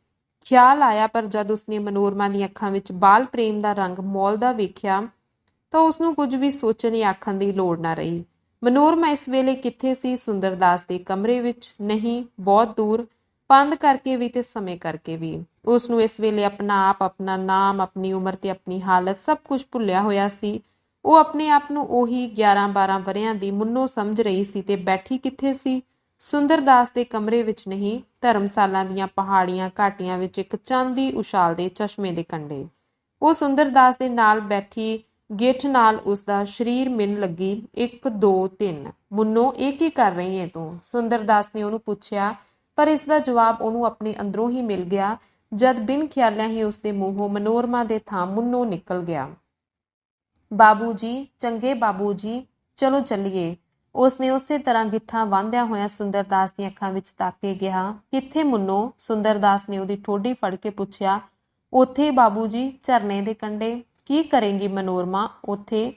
ਖਿਆਲ ਆਇਆ, ਪਰ ਜਦ ਉਸਨੇ ਮਨੋਰਮਾ ਦੀਆਂ ਅੱਖਾਂ ਵਿੱਚ ਬਾਲ ਪ੍ਰੇਮ ਦਾ ਰੰਗ ਮੌਲਦਾ ਵੇਖਿਆ ਤਾਂ ਉਸਨੂੰ ਕੁਝ ਵੀ ਸੋਚਣ ਜਾਂ ਆਖਣ ਦੀ ਲੋੜ ਨਾ ਰਹੀ। ਮਨੋਰਮਾ ਇਸ ਵੇਲੇ ਕਿੱਥੇ ਸੀ? ਸੁੰਦਰ ਦਾਸ ਦੇ ਕਮਰੇ ਵਿੱਚ? ਨਹੀਂ, ਬਹੁਤ ਦੂਰ, ਬੰਦ ਕਰਕੇ ਵੀ ਤੇ ਸਮੇਂ ਕਰਕੇ ਵੀ। ਉਸਨੂੰ ਇਸ ਵੇਲੇ ਆਪਣਾ ਆਪ, ਆਪਣਾ ਨਾਮ, ਆਪਣੀ ਉਮਰ ਤੇ ਆਪਣੀ ਹਾਲਤ ਸਭ ਕੁਝ ਭੁੱਲਿਆ ਹੋਇਆ ਸੀ। ਉਹ ਆਪਣੇ ਆਪ ਨੂੰ ਉਹੀ 11-12 ਵਰ੍ਹਿਆਂ ਦੀ ਮੁੰਨੋ ਸਮਝ ਰਹੀ ਸੀ ਤੇ ਬੈਠੀ ਕਿੱਥੇ ਸੀ? ਸੁੰਦਰ ਦਾਸ ਦੇ ਕਮਰੇ ਵਿੱਚ ਨਹੀਂ, ਧਰਮਸਾਲਾ ਦੀਆਂ ਪਹਾੜੀਆਂ ਘਾਟੀਆਂ ਵਿੱਚ ਇੱਕ ਚਾਂਦੀ ਉਛਾਲਦੇ ਚਸ਼ਮੇ ਦੇ ਕੰਢੇ। ਉਹ ਸੁੰਦਰ ਦਾਸ ਦੇ ਨਾਲ ਬੈਠੀ ਗਿੱਠ ਨਾਲ ਉਸਦਾ ਸਰੀਰ ਮਿਣ ਲੱਗੀ। 1 2 3 ਮੁੰਨੋ, ਇਹ ਕੀ ਕਰ ਰਹੀ ਹੈ ਤੂੰ? ਸੁੰਦਰ ਦਾਸ ਨੇ ਉਹਨੂੰ ਪੁੱਛਿਆ, ਪਰ ਇਸ ਦਾ ਜਵਾਬ ਉਹਨੂੰ ਆਪਣੇ ਅੰਦਰੋਂ ਹੀ ਮਿਲ ਗਿਆ ਜਦ ਬਿਨ ਖਿਆਲਿਆਂ ਹੀ ਉਸਦੇ ਮੂੰਹੋਂ ਮਨੋਰਮਾ ਦੇ ਥਾਂ ਮੁੰਨੋ ਨਿਕਲ ਗਿਆ। ਬਾਬੂ ਜੀ, ਚੰਗੇ ਬਾਬੂ ਜੀ, ਚਲੋ ਚੱਲੀਏ। ਉਸਨੇ ਉਸੇ ਤਰ੍ਹਾਂ ਗਿੱਠਾਂ ਵਾਂਦਿਆਂ ਹੋਇਆਂ ਸੁੰਦਰ ਦਾਸ ਦੀਆਂ ਅੱਖਾਂ ਵਿੱਚ ਤੱਕ ਕੇ ਕਿਹਾ, ਕਿੱਥੇ ਮੁੰਨੋ? ਸੁੰਦਰ ਦਾਸ ਨੇ ਉਹਦੀ ਠੋਡੀ ਫੜ ਕੇ ਪੁੱਛਿਆ। ਉੱਥੇ ਬਾਬੂ ਜੀ, ਝਰਨੇ ਦੇ ਕੰਢੇ। ਕੀ ਕਰੇਂਗੀ ਮਨੋਰਮਾ ਉੱਥੇ?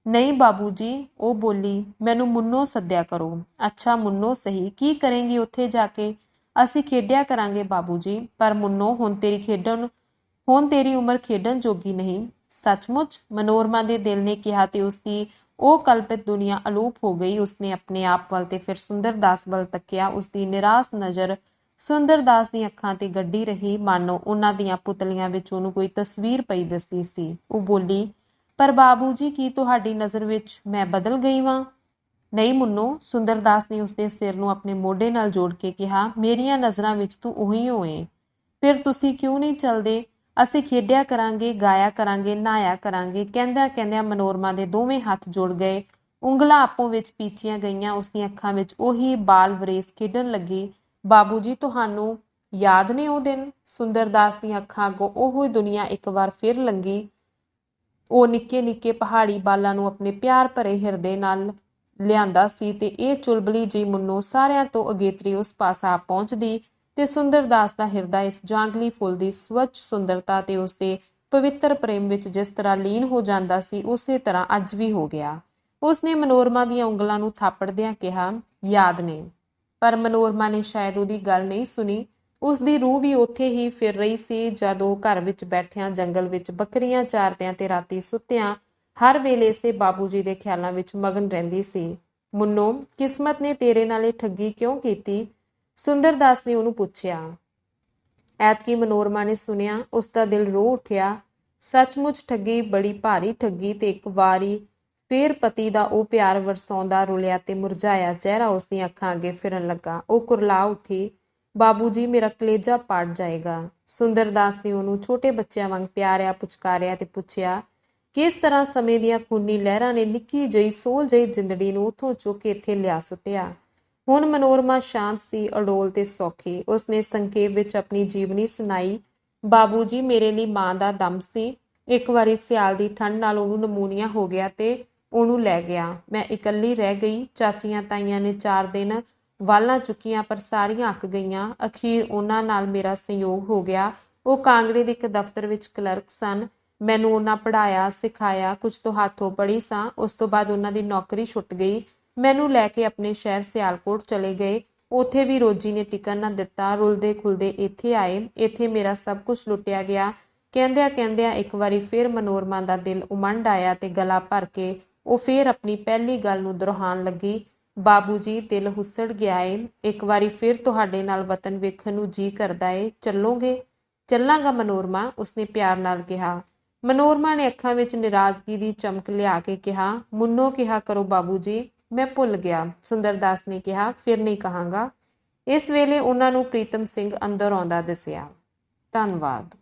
ਨਹੀਂ ਬਾਬੂ ਜੀ, ਉਹ ਬੋਲੀ, ਮੈਨੂੰ ਮੁੰਨੋ ਸੱਦਿਆ ਕਰੋ। ਅੱਛਾ ਮੁੰਨੋ ਸਹੀ, ਕੀ ਕਰੇਂਗੀ ਉੱਥੇ ਜਾ ਕੇ? ਅਸੀਂ ਖੇਡਿਆ ਕਰਾਂਗੇ ਬਾਬੂ ਜੀ। ਪਰ ਮੁੰਨੋ, ਹੁਣ ਤੇਰੀ ਉਮਰ ਖੇਡਣ ਜੋਗੀ ਨਹੀਂ। ਸੱਚਮੁੱਚ? ਮਨੋਰਮਾ ਦੇ ਦਿਲ ਨੇ ਕਿਹਾ ਤੇ ਉਸਦੀ ਉਹ ਕਲਪਿਤ ਦੁਨੀਆ ਅਲੋਪ ਹੋ ਗਈ। ਉਸਨੇ ਆਪਣੇ ਆਪ ਵੱਲ ਤੇ ਫਿਰ ਸੁੰਦਰ ਦਾਸ ਵੱਲ ਤੱਕਿਆ। ਉਸਦੀ ਨਿਰਾਸ਼ ਨਜ਼ਰ ਸੁੰਦਰ ਦਾਸ ਦੀਆਂ ਅੱਖਾਂ ਤੇ ਗੱਡੀ ਰਹੀ, ਮਾਨੋ ਉਹਨਾਂ ਦੀਆਂ ਪੁਤਲੀਆਂ ਵਿੱਚ ਉਹਨੂੰ ਕੋਈ ਤਸਵੀਰ ਪਈ ਦਿਸਦੀ ਸੀ। ਉਹ ਬੋਲੀ, ਪਰ ਬਾਬੂ ਜੀ, ਕੀ ਤੁਹਾਡੀ ਨਜ਼ਰ ਵਿੱਚ ਮੈਂ ਬਦਲ ਗਈ ਵਾਂ? ਨਹੀਂ ਮੁੰਨੋ, ਸੁੰਦਰ ਦਾਸ ਨੇ ਉਸਦੇ ਸਿਰ ਨੂੰ ਆਪਣੇ ਮੋਢੇ ਨਾਲ ਜੋੜ ਕੇ ਕਿਹਾ, ਮੇਰੀਆਂ ਨਜ਼ਰਾਂ ਵਿੱਚ ਤੂੰ ਉਹੀ ਹੋਏ। ਫਿਰ ਤੁਸੀਂ ਕਿਉਂ ਨਹੀਂ ਚੱਲਦੇ? ਅਸੀਂ ਖੇਡਿਆ ਕਰਾਂਗੇ, ਗਾਇਆ ਕਰਾਂਗੇ, ਨਹਾਇਆ ਕਰਾਂਗੇ। ਕਹਿੰਦਿਆਂ ਕਹਿੰਦਿਆਂ ਮਨੋਰਮਾ ਦੇ ਦੋਵੇਂ ਹੱਥ ਜੁੜ ਗਏ, ਉਂਗਲਾਂ ਆਪੋ ਵਿੱਚ ਪੀਚੀਆਂ ਗਈਆਂ। ਉਸਦੀਆਂ ਅੱਖਾਂ ਵਿੱਚ ਉਹੀ ਬਾਲ ਵਰੇਸ ਖੇਡਣ ਲੱਗੀ। ਬਾਬੂ ਜੀ, ਤੁਹਾਨੂੰ ਯਾਦ ਨੇ ਉਹ ਦਿਨ? ਸੁੰਦਰ ਦਾਸ ਦੀਆਂ ਅੱਖਾਂ ਅੱਗੋਂ ਉਹੀ ਦੁਨੀਆ ਇੱਕ ਵਾਰ ਫਿਰ ਲੰਘੀ। ਉਹ ਨਿੱਕੇ ਨਿੱਕੇ ਪਹਾੜੀ ਬਾਲਾਂ ਨੂੰ ਆਪਣੇ ਪਿਆਰ ਭਰੇ ਹਿਰਦੇ ਨਾਲ ਲਿਆਂਦਾ ਸੀ ਤੇ ਇਹ ਚੁਲਬਲੀ ਜੀ ਮੁੰਨੋ ਸਾਰਿਆਂ ਤੋਂ ਅਗੇਤਰੀ ਉਸ ਪਾਸ ਆ ਪਹੁੰਚਦੀ ਤੇ ਸੁੰਦਰ ਦਾਸ ਦਾ ਹਿਰਦਾ ਇਸ ਜਾਂਗਲੀ ਫੁੱਲ ਦੀ ਸਵੱਛ ਸੁੰਦਰਤਾ ਤੇ ਉਸਦੇ ਪਵਿੱਤਰ ਪ੍ਰੇਮ ਵਿੱਚ ਜਿਸ ਤਰ੍ਹਾਂ ਲੀਨ ਹੋ ਜਾਂਦਾ ਸੀ, ਉਸੇ ਤਰ੍ਹਾਂ ਅੱਜ ਵੀ ਹੋ ਗਿਆ। ਉਸਨੇ ਮਨੋਰਮਾ ਦੀਆਂ ਉਂਗਲਾਂ ਨੂੰ ਥਾਪੜਦਿਆਂ ਕਿਹਾ, ਯਾਦ ਨੇ। ਪਰ ਮਨੋਰਮਾ ਨੇ ਸ਼ਾਇਦ ਉਹਦੀ ਗੱਲ ਨਹੀਂ ਸੁਣੀ। ਉਸ ਦੀ ਰੂਹ ਵੀ ਉੱਥੇ ਹੀ ਫਿਰ ਰਹੀ ਸੀ ਜਦ ਉਹ ਘਰ ਵਿੱਚ ਬੈਠਿਆਂ ਜੰਗਲ ਵਿੱਚ ਬੱਕਰੀਆਂ ਚਾਰਦਿਆਂ ਤੇ ਰਾਤੀ ਸੁੱਤਿਆਂ ਹਰ ਵੇਲੇ ਇਸੇ ਬਾਬੂ ਜੀ ਦੇ ਖਿਆਲਾਂ ਵਿੱਚ ਮਗਨ ਰਹਿੰਦੀ ਸੀ। ਮੁੰਨੋ, ਕਿਸਮਤ ਨੇ ਤੇਰੇ ਨਾਲ ਇਹ ਠੱਗੀ ਕਿਉਂ ਕੀਤੀ? ਸੁੰਦਰਦਾਸ ਨੇ ਉਹਨੂੰ ਪੁੱਛਿਆ। ਐਤਕੀ ਮਨੋਰਮਾ ਨੇ ਸੁਣਿਆ, ਉਸ ਦਾ ਦਿਲ ਰੋ ਉੱਠਿਆ। ਸੱਚਮੁੱਚ ਠੱਗੀ, ਬੜੀ ਭਾਰੀ ਠੱਗੀ। ਤੇ ਇੱਕ ਵਾਰੀ ਫੇਰ ਪਤੀ ਦਾ ਉਹ ਪਿਆਰ ਵਰਸਾਉਂਦਾ ਰੁਲਿਆ ਤੇ ਮੁਰਝਾਇਆ ਚਿਹਰਾ ਉਸ ਦੀਆਂ ਅੱਖਾਂ ਅੱਗੇ ਫਿਰਨ ਲੱਗਾ। ਉਹ ਕੁਰਲਾ ਉੱਠੀ, ਬਾਬੂ ਜੀ, ਮੇਰਾ ਕਲੇਜਾ ਪਾਟ ਜਾਏਗਾ। ਸੁੰਦਰਦਾਸ ਨੇ ਉਹਨੂੰ ਛੋਟੇ ਬੱਚਿਆਂ ਵਾਂਗ ਪਿਆਰਿਆ, ਪੁਚਕਾਰਿਆ ਤੇ ਪੁੱਛਿਆ, ਕਿਸ ਤਰ੍ਹਾਂ ਸਮੇਂ ਦੀਆਂ ਖੂਨੀ ਲਹਿਰਾਂ ਨੇ ਨਿੱਕੀ ਜਿਹੀ ਸੋਲ ਜਿਹੀ ਜਿੰਦੜੀ ਨੂੰ ਉੱਥੋਂ ਚੁੱਕ ਕੇ ਇੱਥੇ ਲਿਆ ਸੁੱਟਿਆ। ਹੁਣ ਮਨੋਰਮਾ ਸ਼ਾਂਤ ਸੀ, ਅਡੋਲ ਤੇ ਸੌਖੀ। ਉਸਨੇ ਸੰਖੇਪ ਵਿੱਚ ਆਪਣੀ ਜੀਵਨੀ ਸੁਣਾਈ। ਬਾਬੂ ਜੀ, ਮੇਰੇ ਲਈ ਮਾਂ ਦਾ ਦਮ ਸੀ। ਇੱਕ ਵਾਰੀ ਸਿਆਲ ਦੀ ਠੰਡ ਨਾਲ ਉਹਨੂੰ ਨਮੂਨੀਆ ਹੋ ਗਿਆ ਤੇ ਉਹਨੂੰ ਲੈ ਗਿਆ। ਮੈਂ ਇਕੱਲੀ ਰਹਿ ਗਈ। ਚਾਚੀਆਂ ਤਾਈਆਂ ਨੇ 4 ਦਿਨ ਵਾਲਾਂ ਚੁੱਕੀਆਂ ਪਰ ਸਾਰੀਆਂ ਅੱਕ ਗਈਆਂ। ਅਖੀਰ ਉਹਨਾਂ ਨਾਲ ਮੇਰਾ ਸੰਯੋਗ ਹੋ ਗਿਆ। ਉਹ ਕਾਂਗੜੇ ਦੇ ਇੱਕ ਦਫ਼ਤਰ ਵਿੱਚ ਕਲਰਕ ਸਨ। ਮੈਨੂੰ ਉਹਨਾਂ ਪੜ੍ਹਾਇਆ, ਸਿਖਾਇਆ, ਕੁਝ ਤੋਂ ਹੱਥੋਂ ਪੜ੍ਹੀ ਸਾਂ। ਉਸ ਤੋਂ ਬਾਅਦ ਉਹਨਾਂ ਦੀ ਨੌਕਰੀ ਛੁੱਟ ਗਈ। ਮੈਨੂੰ ਲੈ ਕੇ ਆਪਣੇ ਸ਼ਹਿਰ ਸਿਆਲਕੋਟ ਚਲੇ ਗਏ। ਉੱਥੇ ਵੀ ਰੋਜੀ ਨੇ ਟਿਕਣ ਨਾ ਦਿੱਤਾ। ਰੁਲਦੇ ਖੁਲਦੇ ਇੱਥੇ ਆਏ। ਇੱਥੇ ਮੇਰਾ ਸਭ ਕੁਝ ਲੁੱਟਿਆ ਗਿਆ। ਕਹਿੰਦਿਆਂ ਇੱਕ ਵਾਰੀ ਫਿਰ ਮਨੋਰਮਾ ਦਾ ਦਿਲ ਉਮੰਡ ਆਇਆ ਤੇ ਗਲਾ ਭਰ ਕੇ ਉਹ ਫਿਰ ਆਪਣੀ ਪਹਿਲੀ ਗੱਲ ਨੂੰ ਦੁਹਰਾਉਣ ਲੱਗੀ। ਬਾਬੂ ਜੀ, ਦਿਲ ਹੁੱਸੜ ਗਿਆ ਏ। ਇੱਕ ਵਾਰੀ ਫਿਰ ਤੁਹਾਡੇ ਨਾਲ ਵਤਨ ਵੇਖਣ ਨੂੰ ਜੀ ਕਰਦਾ ਏ। ਚੱਲੋਗੇ? ਚੱਲਾਂਗਾ ਮਨੋਰਮਾ, ਉਸਨੇ ਪਿਆਰ ਨਾਲ ਕਿਹਾ। ਮਨੋਰਮਾ ਨੇ ਅੱਖਾਂ ਵਿੱਚ ਨਿਰਾਜ਼ਗੀ ਦੀ ਚਮਕ ਲਿਆ ਕੇ ਕਿਹਾ, ਮੁੰਨੋ ਕਿਹਾ ਕਰੋ ਬਾਬੂ ਜੀ। ਮੈਂ ਭੁੱਲ ਗਿਆ, ਸੁੰਦਰਦਾਸ ਨੇ ਕਿਹਾ, ਫਿਰ ਨਹੀਂ ਕਹਾਂਗਾ। ਇਸ ਵੇਲੇ ਉਹਨਾਂ ਨੂੰ ਪ੍ਰੀਤਮ ਸਿੰਘ ਅੰਦਰ ਆਉਂਦਾ ਦਿਸਿਆ। ਧੰਨਵਾਦ।